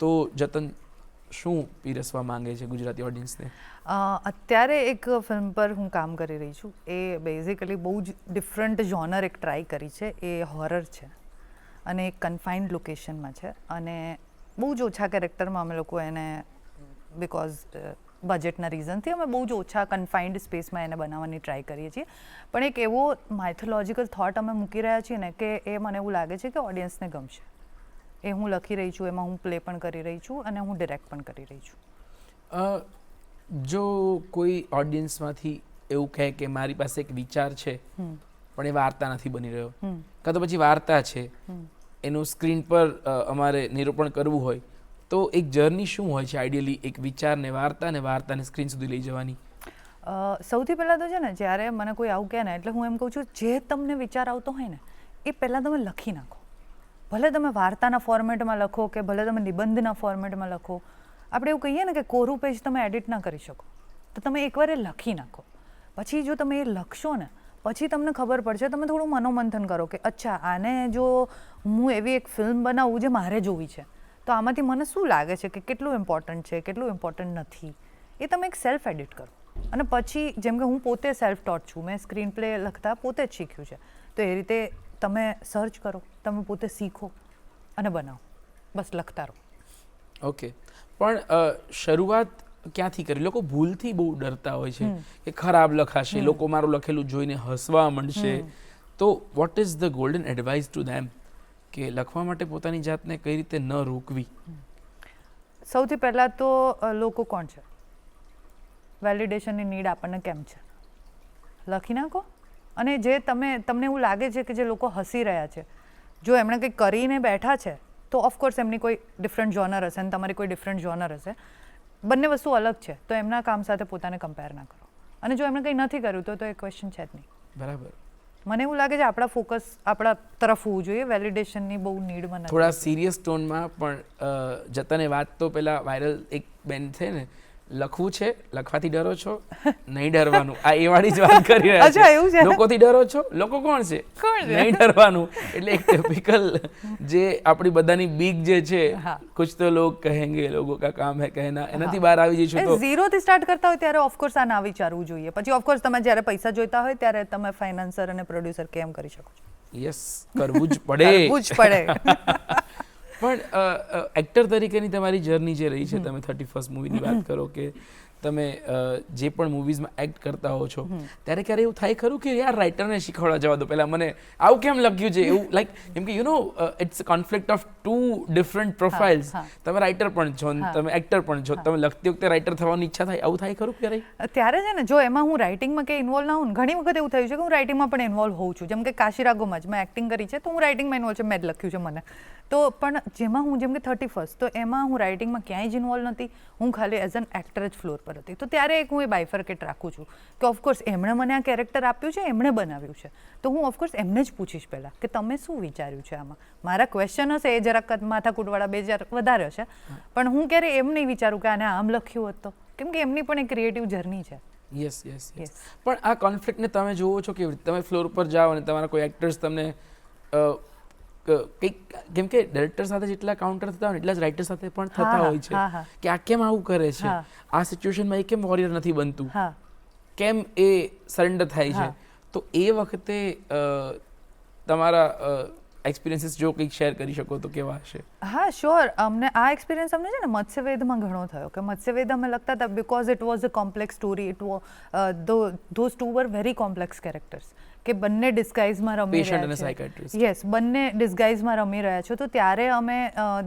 તો જતન શું પીરસવા માંગે છે ગુજરાતી ઓડિયન્સને? અત્યારે એક ફિલ્મ પર હું કામ કરી રહી છું. એ બેઝિકલી બહુ જ ડિફરન્ટ જોનર એક ટ્રાય કરી છે. એ હોરર છે અને એક કન્ફાઇન્ડ લોકેશનમાં છે અને બહુ જ ઓછા કેરેક્ટરમાં અમે લોકો એને, બિકોઝ બજેટના રીઝનથી અમે બહુ જ ઓછા કન્ફાઇન્ડ સ્પેસમાં એને બનાવવાની ટ્રાય કરીએ છીએ. પણ એક એવો માઇથોલોજીકલ થોટ અમે મૂકી રહ્યા છીએ ને કે એ મને એવું લાગે છે કે ઓડિયન્સને ગમશે. એ હું લખી રહી છું, એમાં હું પ્લે પણ કરી રહી છું અને હું ડિરેક્ટ પણ કરી રહી છું. જો કોઈ ઓડિયન્સમાંથી એવું કહે કે મારી પાસે એક વિચાર છે પણ એ વાર્તા નથી બની રહ્યો, કાં તો પછી વાર્તા છે એનું સ્ક્રીન પર અમારે નિરૂપણ કરવું હોય, તો એક જર્ની શું હોય છે આઈડિયલી એક વિચારને વાર્તાને સ્ક્રીન સુધી લઈ જવાની? સૌથી પહેલાં તો છે ને, જ્યારે મને કોઈ આવું કહે ને, એટલે હું એમ કહું છું જે તમને વિચાર આવતો હોય ને એ પહેલાં તમે લખી નાખો. ભલે તમે વાર્તાના ફોર્મેટમાં લખો કે ભલે તમે નિબંધના ફોર્મેટમાં લખો. આપણે એવું કહીએ ને કે કોરું પેજ તમે એડિટ ના કરી શકો, તો તમે એકવાર એ લખી નાખો. પછી જો તમે એ લખશો ને, પછી તમને ખબર પડશે, તમે થોડું મનોમંથન કરો કે અચ્છા, આને જો હું એવી એક ફિલ્મ બનાવું જે મારે જોવી છે, તો આમાંથી મને શું લાગે છે કે કેટલું ઇમ્પોર્ટન્ટ છે, કેટલું ઇમ્પોર્ટન્ટ નથી, એ તમે એક સેલ્ફ એડિટ કરો. અને પછી જેમ કે હું પોતે સેલ્ફ ટોટ છું, મેં સ્ક્રીન પ્લે લખતા પોતે જ શીખ્યું છે, તો એ રીતે તમે સર્ચ કરો, તમે પોતે શીખો અને બનાવો, બસ લખતા રહો. ઓકે, પણ શરૂઆત ક્યાંથી કરી? લોકો ભૂલથી બહુ ડરતા હોય છે કે ખરાબ લખાશે, લોકો મારું લખેલું જોઈને હસવા માંડશે. તો what is the golden advice to them કે લખવા માટે પોતાની જાતને કઈ રીતે ન રોકવી? સૌથી પહેલાં તો લોકો કોણ છે, વેલિડેશનની નીડ આપણને કેમ છે, લખી નાખો. અને જે તમને એવું લાગે છે કે જે લોકો હસી રહ્યા છે, જો એમણે કંઈક કરીને બેઠા છે તો ઓફકોર્સ એમની કોઈ ડિફરન્ટ જોનર હશે અને તમારી કોઈ ડિફરન્ટ જોનર હશે. બંને વસ્તુ અલગ છે, તો એમના કામ સાથે પોતાને કમ્પેર ના કરો. અને જો એમણે કંઈ નથી કર્યું તો એ ક્વેશ્ચન છે જ નહીં. બરાબર. મને એવું લાગે છે આપણા ફોકસ આપણા તરફ હોવું જોઈએ, વેલિડેશનની બહુ નીડ મને. થોડા સિરિયસ ટોનમાં પણ જતાને વાત તો પેલા વાયરલ એક બેન છે ને, લખવું છે, લખવાથી ડરો છો, નહીં ડરવાનું, આ એ વાળી જ વાત કરી રહ્યા અચ્છા, એવું છે? લોકોથી ડરો છો, લોકો કોણ છે, નહીં ડરવાનું. એટલે એક ટિપિકલ જે આપણી બધાની બીક જે છે, કુછ તો લોગ કહેંગે, લોગો કા કામ હે કહેના, એનાથી બહાર આવી જઈશું તો ઝીરોથી સ્ટાર્ટ કરતા હોય ત્યારે ઓફકોર્સ આ ના વિચારવું જોઈએ. પછી ઓફકોર્સ તમે જ્યારે પૈસા જોઈતા હોય ત્યારે તમે ફાઇનાન્સર અને પ્રોડ્યુસર કેમ કરી શકો છો. યસ, કરવું જ પડે. કરવું જ પડે. પણ એક્ટર તરીકેની તમારી જર્ની જે રહી છે, તમે 31st મૂવીની વાત કરો કે તમે જે પણ મૂવીઝમાં એક્ટ કરતા હો છો, ત્યારે ક્યારે એવું થાય ખરું કે યાર રાઇટરને શીખવાડવા જવા દો, પહેલાં મને આવું કેમ લખ્યું છે, એવું લાઈક કેમ કે you know it's a conflict of two different profiles. તમે રાઇટર પણ છો, તમે એક્ટર પણ છો, તમે લખતી વખતે રાઇટર થવાની ઈચ્છા થાય, આવું થાય ખરું ક્યારે? ત્યારે છે ને, જો એમાં હું રાઇટિંગમાં કંઈ ઇન્વોલ્વ ના હોઉં, ઘણી વખત એવું થયું છે કે હું રાઇટિંગમાં પણ ઇન્વોલ્વ હોઉં છું. જેમ કે કાશીરાગોમાં જ મેં એક્ટિંગ કરી છે, તો હું રાઇટિંગમાં ઇન્વોલ્વ છે, મેં જ લખ્યું છે મને. તો પણ જેમાં હું જેમ કે 31st, તો એમાં હું રાઇટિંગમાં ક્યાંય જ ઇન્વોલ્વ નથી, હું ખાલી એઝ એન એક્ટર જ ફ્લોર પર હતી. તો ત્યારે એક હું એ બાયફર્કેટ રાખું છું કે ઓફકોર્સ એમણે મને આ કેરેક્ટર આપ્યું છે, એમણે બનાવ્યું છે, તો હું ઓફકોર્સ એમને જ પૂછીશ પહેલાં કે તમે શું વિચાર્યું છે આમાં. મારા ક્વેશ્ચન હશે એ જરાક માથાકૂટવાળા 2 વધારે હશે, પણ હું ક્યારે એમ નહીં વિચારું કે આને આમ લખ્યું હોત તો, કેમ કે એમની પણ એક ક્રિએટિવ જર્ની છે. Yes yes yes. પણ આ કોન્ફ્લિક્ટને તમે જુઓ છો કેવી રીતે? તમે ફ્લોર પર જાઓ અને તમારા કોઈ એક્ટર્સ તમને કંઈક, કેમ કે ડાયરેક્ટર સાથે જેટલા કાઉન્ટર થતા હોય એટલા જ રાઇટર સાથે પણ થતા હોય છે કે આ કેમ આવું કરે છે, આ સિચ્યુએશનમાં એ કેમ વોરિયર નથી બનતું, કેમ એ સરેન્ડર થાય છે. તો એ વખતે તમારા એક્સપિરિયન્સીસ જો કંઈક શેર કરી શકો તો કેવા હશે? હા, શ્યોર. અમને આ એક્સપિરિયન્સ અમને છે ને મત્સ્યવેદમાં ઘણો થયો કે મત્સ્યવેદ અમે લખતા હતા because it was a complex story. It those two were very complex characters કે બંને ડિસ્ગાઇઝમાં રમી રહ્યા છે. યસ, બંને ડિસ્ગાઇઝમાં રમી રહ્યા છો. તો ત્યારે અમે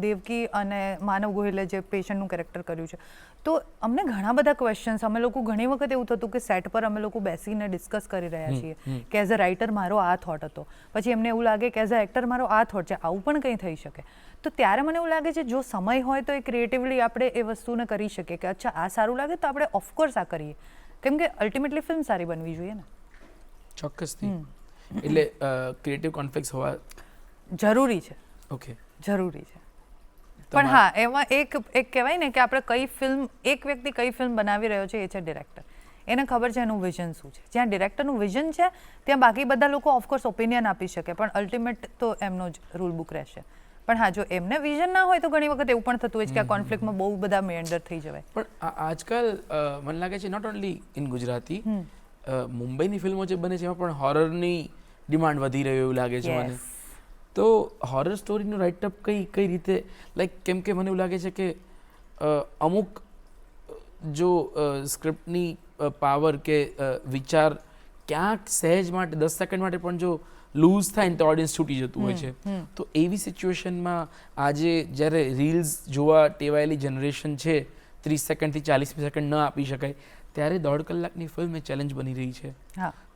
દેવકી અને માનવ ગોહિલે જે પેશન્ટનું કેરેક્ટર કર્યું છે, તો અમને ઘણા બધા ક્વેશ્ચન્સ, અમે લોકો ઘણી વખત એવું થતું કે સેટ પર અમે લોકો બેસીને ડિસ્કસ કરી રહ્યા છીએ કે એઝ અ રાઇટર મારો આ થોટ હતો, પછી એમને એવું લાગે કે એઝ અ એક્ટર મારો આ થોટ છે, આવું પણ કંઈ થઈ શકે. તો ત્યારે મને એવું લાગે છે જો સમય હોય તો એ ક્રિએટિવલી આપણે એ વસ્તુને કરી શકીએ કે અચ્છા આ સારું લાગે તો આપણે ઓફકોર્સ આ કરીએ, કેમ કે અલ્ટિમેટલી ફિલ્મ સારી બનવી જોઈએ ને. ચોક્કસથી. એટલે ક્રિએટિવ કોન્ફ્લિક્ટ્સ હોવા જરૂરી છે. ઓકે, જરૂરી છે. પણ હા, એમાં એક કહેવાય ને કે આપણે કઈ ફિલ્મ, એક વ્યક્તિ કઈ ફિલ્મ બનાવી રહ્યો છે એ છે ડિરેક્ટર. એને ખબર છે એનું વિઝન શું છે. જ્યાં ડિરેક્ટરનું વિઝન છે ત્યાં બાકી બધા લોકો ઓફકોર્સ ઓપિનિયન આપી શકે, પણ અલ્ટિમેટ તો એમનો જ રૂલ બુક રહેશે. પણ હા, જો એમને વિઝન ના હોય તો ઘણી વખત એવું પણ થતું હોય છે કે આ કોન્ફ્લિક્ટમાં બહુ બધા મેન્ડર થઈ જવાય. પણ આજકાલ મને લાગે છે નોટ ઓનલી ઇન ગુજરાતી, મુંબઈની ફિલ્મો જે બને છે એમાં પણ હોરરની ડિમાન્ડ વધી રહ્યું એવું લાગે છે મને. તો હોરર સ્ટોરીનું રાઇટઅપ કઈ રીતે, લાઈક કેમ કે મને એવું લાગે છે કે અમુક જો સ્ક્રિપ્ટની પાવર કે વિચાર ક્યાંક સહેજ માટે 10 સેકન્ડ માટે પણ જો લૂઝ થાય ને તો ઓડિયન્સ છૂટી જતું હોય છે. તો એવી સિચ્યુએશનમાં આજે જ્યારે રીલ્સ જોવા ટેવાયેલી જનરેશન છે, 30 સેકન્ડથી 40 સેકન્ડ ન આપી શકાય, ત્યારે 1.5 કલાકની ફિલ્મ એ ચેલેન્જ બની રહી છે.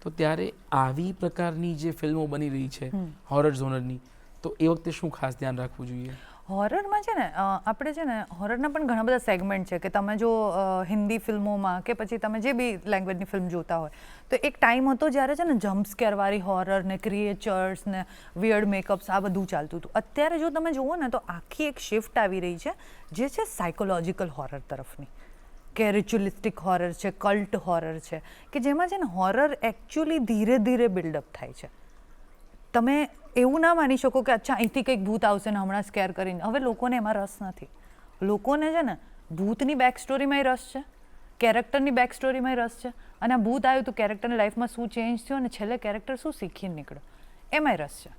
તો ત્યારે આવી પ્રકારની જે ફિલ્મો બની રહી છે હોરર ઝોનરની, તો એ વખતે શું ખાસ ધ્યાન રાખવું જોઈએ? હોરરમાં છે ને આપણે છે ને હોરરના પણ ઘણા બધા સેગમેન્ટ છે કે તમે જો હિન્દી ફિલ્મોમાં કે પછી તમે જે બી લેંગ્વેજની ફિલ્મ જોતા હોય તો એક ટાઈમ હતો જ્યારે છે ને જમ્પસ્કેરવાળી હોરર ને ક્રિએચર્સ ને વિયર્ડ મેકઅપ્સ આ બધું ચાલતું હતું. અત્યારે જો તમે જુઓ ને તો આખી એક શિફ્ટ આવી રહી છે જે છે સાયકોલોજીકલ હોરર તરફની, કે રિચ્યુઅલિસ્ટિક હોરર છે, કલ્ટ હોરર છે, કે જેમાં છે ને હોરર એકચ્યુઅલી ધીરે ધીરે બિલ્ડઅપ થાય છે. તમે એવું ના માની શકો કે અચ્છા અહીંથી કંઈક ભૂત આવશે ને હમણાં સ્કેર કરીને. હવે લોકોને એમાં રસ નથી. લોકોને છે ને ભૂતની બેક સ્ટોરીમાંય રસ છે, કેરેક્ટરની બેક સ્ટોરીમાંય રસ છે, અને આ ભૂત આવ્યું તો કેરેક્ટરની લાઈફમાં શું ચેન્જ થયો અને છેલ્લે કેરેક્ટર શું શીખીને નીકળ્યો એમાંય રસ છે.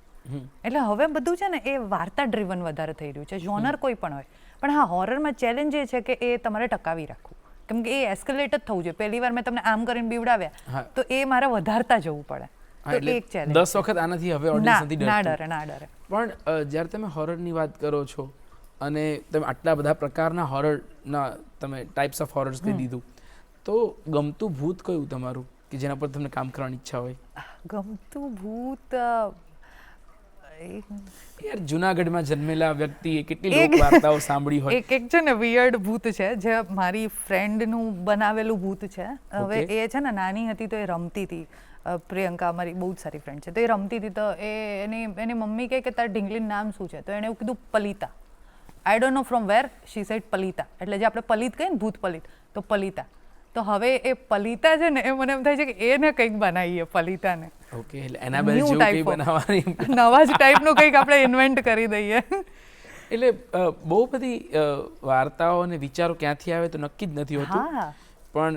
એટલે હવે બધું છે ને એ વાર્તા ડ્રીવન વધારે થઈ રહ્યું છે, જોનર કોઈ પણ હોય. પણ હા, હોરરમાં ચેલેન્જ એ છે કે એ તમારે ટકાવી રાખવું, કેમ કે એ એસ્કેલેટ જ થવું જોઈએ. પહેલી વાર મેં તમને આમ કરીને બીવડાવ્યા તો એ મારે વધારતા જવું પડે. એટલે 10 વખત આનાથી હવે ઓડિયન્સ નથી ડરતું. ના ડરે. પણ જ્યારે તમે હોરરની વાત કરો છો અને તમે આટલા બધા પ્રકારના હોરરના તમે ટાઈપ્સ ઓફ હોરર્સ કહી દીધું, તો ગમતું ભૂત કયું તમારું? કે જેના પર તમને કામ કરવાની ઈચ્છા હોય? ગમતું ભૂત યાર જુનાગઢમાં જન્મેલા વ્યક્તિએ કેટલી લોક વાર્તાઓ સાંભળી હોય. એક છે ને વિયર્ડ ભૂત છે જે મારી ફ્રેન્ડનું બનાવેલું ભૂત છે. હવે એ છે ને નાની હતી તો એ રમતી હતી. પ્રિયંકા અમારી બહુ જ સારી ફ્રેન્ડ છે, તો એ રમતી હતી તો એની મમ્મી કહે કે તારા ઢીંગલીનું નામ શું છે, તો એણે એવું કીધું Palita. I don't know from where she said Palita, એટલે જે આપણે પલિત કહીએ ને ભૂત પલિત, તો પલિતા. તો હવે એ પલિતા છે ને એ મને એમ થાય છે કે એને કંઈક બનાવીએ પલિતાને. ઓકે, એટલે એનાબેલ જેવું કંઈ બનાવવાની નવા જ ટાઈપનું કંઈક આપણે ઇન્વેન્ટ કરી દઈએ. એટલે બહુ બધી વાર્તાઓ અને વિચારો ક્યાંથી આવે તો નક્કી જ નથી હોતું. પણ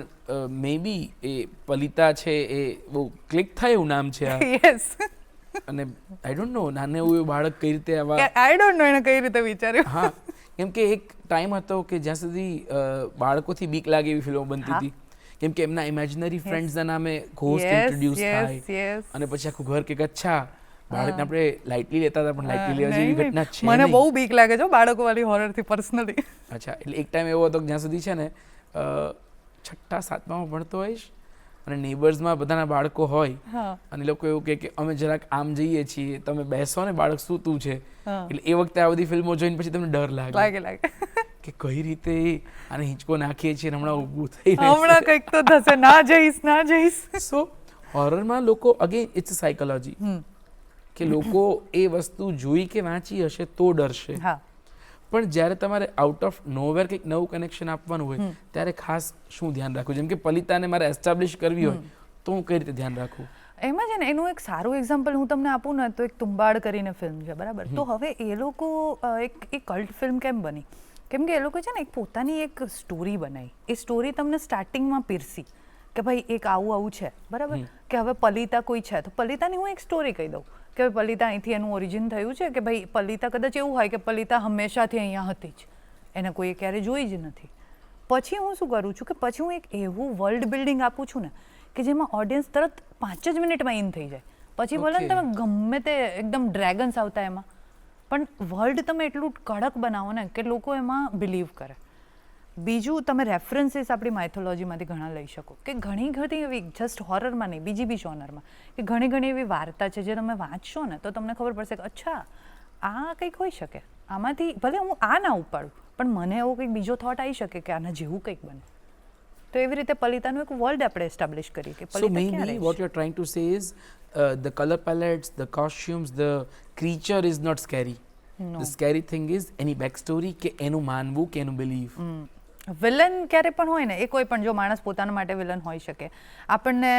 મે બી એ પલિતા છે એ બહુ ક્લિક થાય એવું નામ છે આ. યસ. અને આઈ ડોન્ટ નો નાને એવું બાળક કઈ રીતે આવા, આઈ ડોન્ટ નો એને કઈ રીતે વિચાર્યું. હા, કેમ કે એક ટાઈમ હતો કે જ્યાં સુધી બાળકોથી બીક લાગે એવી ફિલ્મો બનતી હતી, કેમ કે એમના ઇમેજિનરી ફ્રેન્ડ્સના નામે ઘોસ્ટ ઇન્ટ્રોડ્યુસ થાય અને પછી આખું ઘર કે અચ્છા બાળકને આપણે લાઇટલી લેતા હતા પણ લાઇટલી લેવા જેવી ઘટના છે. મને બહુ બીક લાગે છે બાળકો વાળી હોરરથી પર્સનલી. અચ્છા, એટલે એક ટાઈમ એવો હતો કે જ્યાં સુધી છે ને 6ઠા 7મામાં ભણતો હોઈશ અને નેબર્સમાં બધાના બાળકો હોય અને લોકો એવું કહે કે અમે જરાક આમ જઈએ છીએ, તમે બેસો ને બાળક સૂતું છે. એટલે એ વખતે આ બધી ફિલ્મો જોઈને પછી તમને ડર લાગે કે કઈ રીતે આને હિંચકો નાખીએ છીએ હમણાં ઊભું થઈ હમણાં કંઈક તો થશે, ના જઈશ. સો હોરરમાં લોકો અગેન ઇટ્સ સાયકોલોજી કે લોકો એ વસ્તુ જોઈ કે વાંચી હશે તો ડરશે. પણ જ્યારે તમારે આઉટ ઓફ નોવેર કંઈક નવું કનેક્શન આપવાનું હોય ત્યારે ખાસ શું ધ્યાન રાખવું? જેમ કે પલિતાને મારે એસ્ટાબ્લિશ કરવી હોય તો હું કઈ રીતે ધ્યાન રાખું? એમાં છે ને એનું એક સારું એક્ઝામ્પલ હું તમને આપું ને તો એક તુંબાડ કરીને ફિલ્મ છે, બરાબર? તો હવે એ લોકો એક કલ્ટ ફિલ્મ કેમ બની? કેમ કે એ લોકો છે ને એક પોતાની એક સ્ટોરી બનાવી. એ સ્ટોરી તમને સ્ટાર્ટિંગમાં પીરસી કે ભાઈ એક આવું છે, બરાબર? કે હવે પલિતા કોઈ છે તો પલિતાની હું એક સ્ટોરી કહી દઉં કે પલિતા અહીંથી એનું ઓરિજિન થયું છે, કે ભાઈ પલિતા કદાચ એવું હોય કે પલિતા હંમેશાથી અહીંયા હતી જ, એને કોઈએ ક્યારે જોઈ જ નથી. પછી હું શું કરું છું કે પછી હું એક એવું વર્લ્ડ બિલ્ડિંગ આપું છું ને કે જેમાં ઓડિયન્સ તરત 5 જ મિનિટમાં ઇન થઈ જાય. પછી બોલો ને તમે ગમે તે એકદમ ડ્રેગન્સ આવતા એમાં, પણ વર્લ્ડ તમે એટલું કડક બનાવો ને કે લોકો એમાં બિલીવ કરે. બીજું, તમે રેફરન્સીસ આપણી માઇથોલોજીમાંથી ઘણા લઈ શકો કે ઘણી એવી જસ્ટ હોરરમાં નહીં બીજી બી જોનરમાં કે ઘણી એવી વાર્તા છે જે તમે વાંચશો ને તો તમને ખબર પડશે કે અચ્છા આ કંઈક હોઈ શકે, આમાંથી ભલે હું આ ના ઉપાડું પણ મને એવો કંઈક બીજો થોટ આવી શકે કે આના જેવું કંઈક બને. તો એવી રીતે પલિતાનું એક વર્લ્ડ આપણે એસ્ટાબ્લિશ કરી કે પલિતા ક્યાં રહે છે. So maybe what you're trying to say is the color palettes, the costumes, the creature is not scary. No. The scary thing is any backstory કે એનું માનવું કે એનું બિલીવ. વિલન ક્યારે પણ હોય ને, એ કોઈ પણ જો માણસ પોતાના માટે વિલન હોઈ શકે. આપણને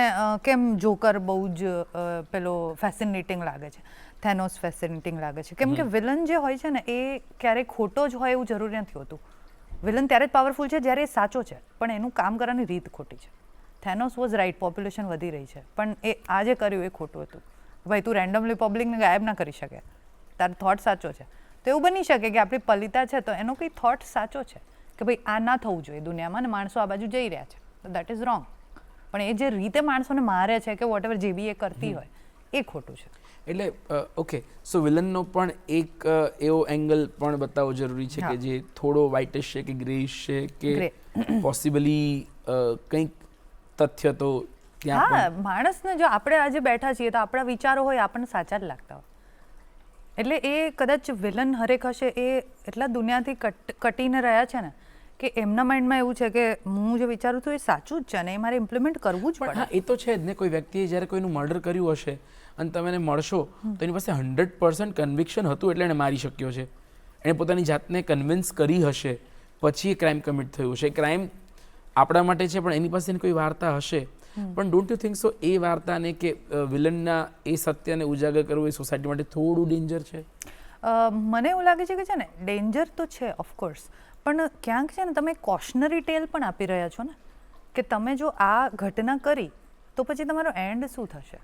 કેમ જોકર બહુ જ પેલો ફેસિનેટિંગ લાગે છે, થેનોસ ફેસિનેટિંગ લાગે છે, કેમ કે વિલન જે હોય છે ને એ ક્યારેય ખોટો જ હોય એવું જરૂરી નથી હોતું. વિલન ત્યારે જ પાવરફુલ છે જ્યારે એ સાચો છે પણ એનું કામ કરવાની રીત ખોટી છે. થેનોસ વોઝ રાઇટ, પોપ્યુલેશન વધી રહી છે પણ એ આ જે કર્યું એ ખોટું હતું. ભાઈ તું રેન્ડમલી પબ્લિકને ગાયબ ના કરી શકે, તારો થોટ સાચો છે. તો એવું બની શકે કે આપણી પલિતા છે તો એનો કંઈ થોટ સાચો છે કે ભાઈ આ ના થવું જોઈએ દુનિયામાં અને માણસો આ બાજુ જઈ રહ્યા છે, તો દેટ ઇઝ રોંગ. પણ એ જે રીતે માણસોને મારે છે કે વોટ એવર જે બી એ કરતી હોય એ ખોટું છે. એટલે ઓકે, સો વિલનનો પણ એક એવો એંગલ પણ બતાવવો જરૂરી છે કે જે થોડો વ્હાઇટિશ છે કે ગ્રેઇશ છે કે પોસિબલી કંઈક તથ્ય તો ત્યાં પણ. માણસને જો આપણે આજે બેઠા છીએ તો આપણા વિચારો હોય આપણને સાચા જ લાગતા હોય. એટલે એ કદાચ વિલન હરેક હશે એ એટલા દુનિયાથી કટીને રહ્યા છે ને કે એમના માઇન્ડમાં એવું છે કે હું જે વિચારું છું એ સાચું જ છે અને એ મારે ઇમ્પ્લિમેન્ટ કરવું જ પડે. હા, એ તો છે જ ને. કોઈ વ્યક્તિએ જ્યારે કોઈનું મર્ડર કર્યું હશે અને તમે એને મળશો તો એની પાસે 100% કન્વિક્શન હતું એટલે એને મારી શક્યો છે. એણે પોતાની જાતને કન્વિન્સ કરી હશે પછી એ ક્રાઇમ કમિટ થયું હશે. ક્રાઇમ આપણા માટે છે પણ એની પાસે કોઈ વાર્તા હશે. પણ ડોન્ટ યુ થિંક સો એ વાર્તાને કે વિલનના એ સત્યને ઉજાગર કરવું એ સોસાયટી માટે થોડું ડેન્જર છે? મને એવું લાગે છે કે છે ને ડેન્જર તો છે ઓફકોર્સ, પણ ક્યાંક છે ને તમે કોશનરી ટેલ પણ આપી રહ્યા છો ને કે તમે જો આ ઘટના કરી તો પછી તમારો એન્ડ શું થશે.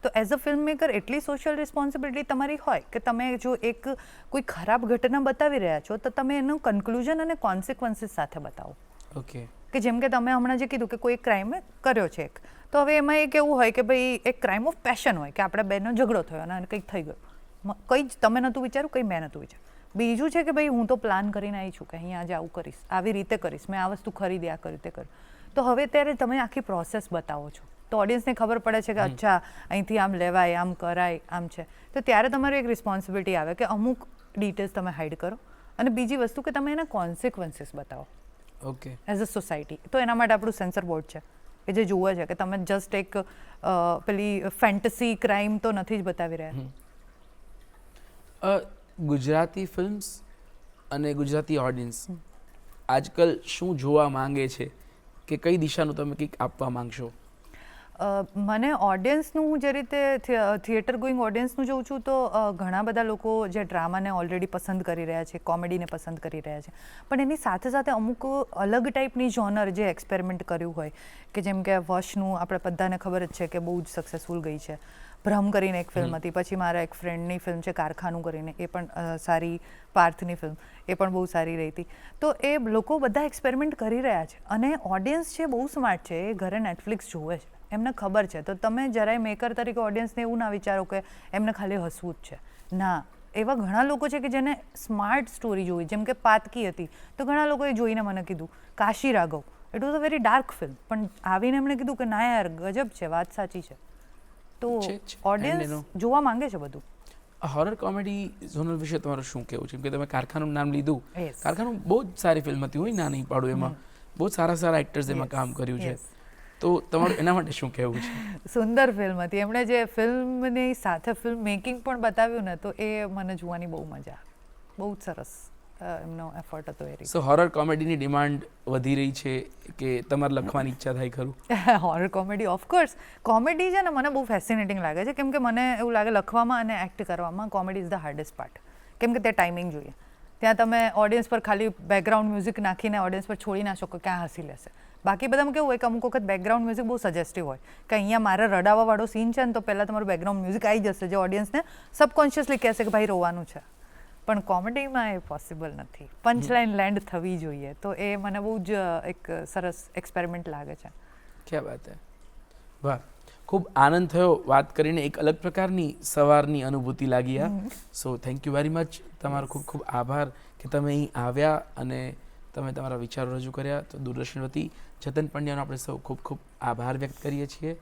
તો એઝ અ ફિલ્મ મેકર એટલી સોશિયલ રિસ્પોન્સિબિલિટી તમારી હોય કે તમે જો એક કોઈ ખરાબ ઘટના બતાવી રહ્યા છો તો તમે એનું કન્ક્લુઝન અને કોન્સિક્વન્સીસ સાથે બતાવો. ઓકે, કે જેમ કે તમે હમણાં જે કીધું કે કોઈ ક્રાઇમ કર્યો છે એક, તો હવે એમાં એક એવું હોય કે ભાઈ એક ક્રાઇમ ઓફ પેશન હોય કે આપણે બેનો ઝઘડો થયો અને કંઈક થઈ ગયું, કંઈ જ તમે નહોતું વિચાર્યું, કંઈ મેં નહોતું વિચાર્યું. બીજું છે કે ભાઈ હું તો પ્લાન કરીને આવી છું કે અહીંયા આજે આવું કરીશ, આવી રીતે કરીશ, મેં આ વસ્તુ ખરીદી, આ કર્યું, તે કર્યું. તો હવે ત્યારે તમે આખી પ્રોસેસ બતાવો છો તો ઓડિયન્સને ખબર પડે છે કે અચ્છા અહીંથી આમ લેવાય, આમ કરાય, આમ છે. તો ત્યારે તમારી એક રિસ્પોન્સિબિલિટી આવે કે અમુક ડિટેલ્સ તમે હાઇડ કરો, અને બીજી વસ્તુ કે તમે એના કોન્સિક્વન્સીસ બતાવો ઓકે. As a society. તો એના માટે આપણું સેન્સર બોર્ડ છે કે જે જુએ છે કે તમે જસ્ટ એક પેલી ફેન્ટસી ક્રાઇમ તો નથી જ બતાવી રહ્યા. ગુજરાતી ફિલ્મ્સ અને ગુજરાતી ઓડિયન્સ આજકાલ શું જોવા માંગે છે, કે કઈ દિશાનું તમે કંઈક આપવા માંગશો? મને ઓડિયન્સનું, હું જે રીતે થિયેટર ગોઈંગ ઓડિયન્સનું જોઉં છું, તો ઘણા બધા લોકો જે ડ્રામાને ઓલરેડી પસંદ કરી રહ્યા છે, કોમેડીને પસંદ કરી રહ્યા છે, પણ એની સાથે સાથે અમુક અલગ ટાઈપની જોનર જે એક્સપેરિમેન્ટ કર્યું હોય, કે જેમ કે વશનું આપણે બધાને ખબર જ છે કે બહુ જ સક્સેસફુલ ગઈ છે. ભ્રમ કરીને એક ફિલ્મ હતી, પછી મારા એક ફ્રેન્ડની ફિલ્મ છે કારખાનું કરીને, એ પણ સારી, પાર્થની ફિલ્મ, એ પણ બહુ સારી રહી હતી. તો એ લોકો બધા એક્સપેરિમેન્ટ કરી રહ્યા છે, અને ઓડિયન્સ છે બહુ સ્માર્ટ છે, એ ઘરે નેટફ્લિક્સ જોવે છે, એમને ખબર છે. તો તમે જરાય મેકર તરીકે ઓડિયન્સને એવું ના વિચારો કે એમને ખાલી હસવું જ છે. ના, એવા ઘણા લોકો છે કે જેને સ્માર્ટ સ્ટોરી જોઈ, જેમ કે પાતકી હતી, તો ઘણા લોકોએ જોઈને મને કીધું. Kashi Raghav, it was a very dark film, પણ આવીને એમણે કીધું કે ના યાર ગજબ છે, વાત સાચી છે. તો ઓડિયન્સ જોવા માંગે છે બધું. હોરર કોમેડી ઝોનર વિશે તમારું શું કહેવું છે? કે તમે કારખાનું નામ લીધું, કારખાનું બહુ જ સારી ફિલ્મ હતી, હોય ના નહીં પાડું, એમાં બહુ સારા સારા એક્ટર્સ એમાં કામ કર્યું છે. તો તમારું એના માટે શું કહેવું છે? સુંદર ફિલ્મ હતી. એમણે જે ફિલ્મની સાથે ફિલ્મ મેકિંગ પણ બતાવ્યું ને, તો એ મને જોવાની બહુ મજા, બહુ જ સરસ એમનો એફર્ટ હતો એ રીતે. સો હોરર કોમેડીની ડિમાન્ડ વધી રહી છે કે તમારે લખવાની ઈચ્છા થાય ખરું? હોરર કોમેડી ઓફકોર્સ, કોમેડી છે ને મને બહુ ફેસિનેટિંગ લાગે છે, કેમ કે મને એવું લાગે લખવામાં અને એક્ટ કરવામાં comedy is the hardest part, કેમ કે તે ટાઈમિંગ જોઈએ. ત્યાં તમે ઓડિયન્સ પર ખાલી બેકગ્રાઉન્ડ મ્યુઝિક નાખીને ઓડિયન્સ પર છોડી ના શકો, ક્યાં હસી લેશે. બાકી બધામાં કેવું હોય કે અમુક વખત બેકગ્રાઉન્ડ મ્યુઝિક બહુ સજેસ્ટિવ હોય, કે અહીંયા મારે રડાવાવાળો સીન છે ને, તો પહેલાં તમારું બેકગ્રાઉન્ડ મ્યુઝિક આવી જશે, જે ઓડિયન્સને સબકોન્શિયસલી કહેશે કે ભાઈ રોવાનું છે. પણ કોમેડીમાં એ પોસિબલ નથી, પંચલાઇન લેન્ડ થવી જોઈએ. તો એ મને બહુ જ એક સરસ એક્સપેરિમેન્ટ લાગે છે. ક્યાં વાત હે, વાહ, ખૂબ આનંદ થયો વાત કરીને, એક અલગ પ્રકારની સવારની અનુભૂતિ લાગી આ. So thank you very much, તમારો ખૂબ ખૂબ આભાર કે તમે અહીં આવ્યા અને તમે તમારા વિચારો રજૂ કર્યા. તો દૂરદર્શન વતી જતન પંડ્યાનો આપણે સૌ ખૂબ ખૂબ આભાર વ્યક્ત કરીએ છીએ.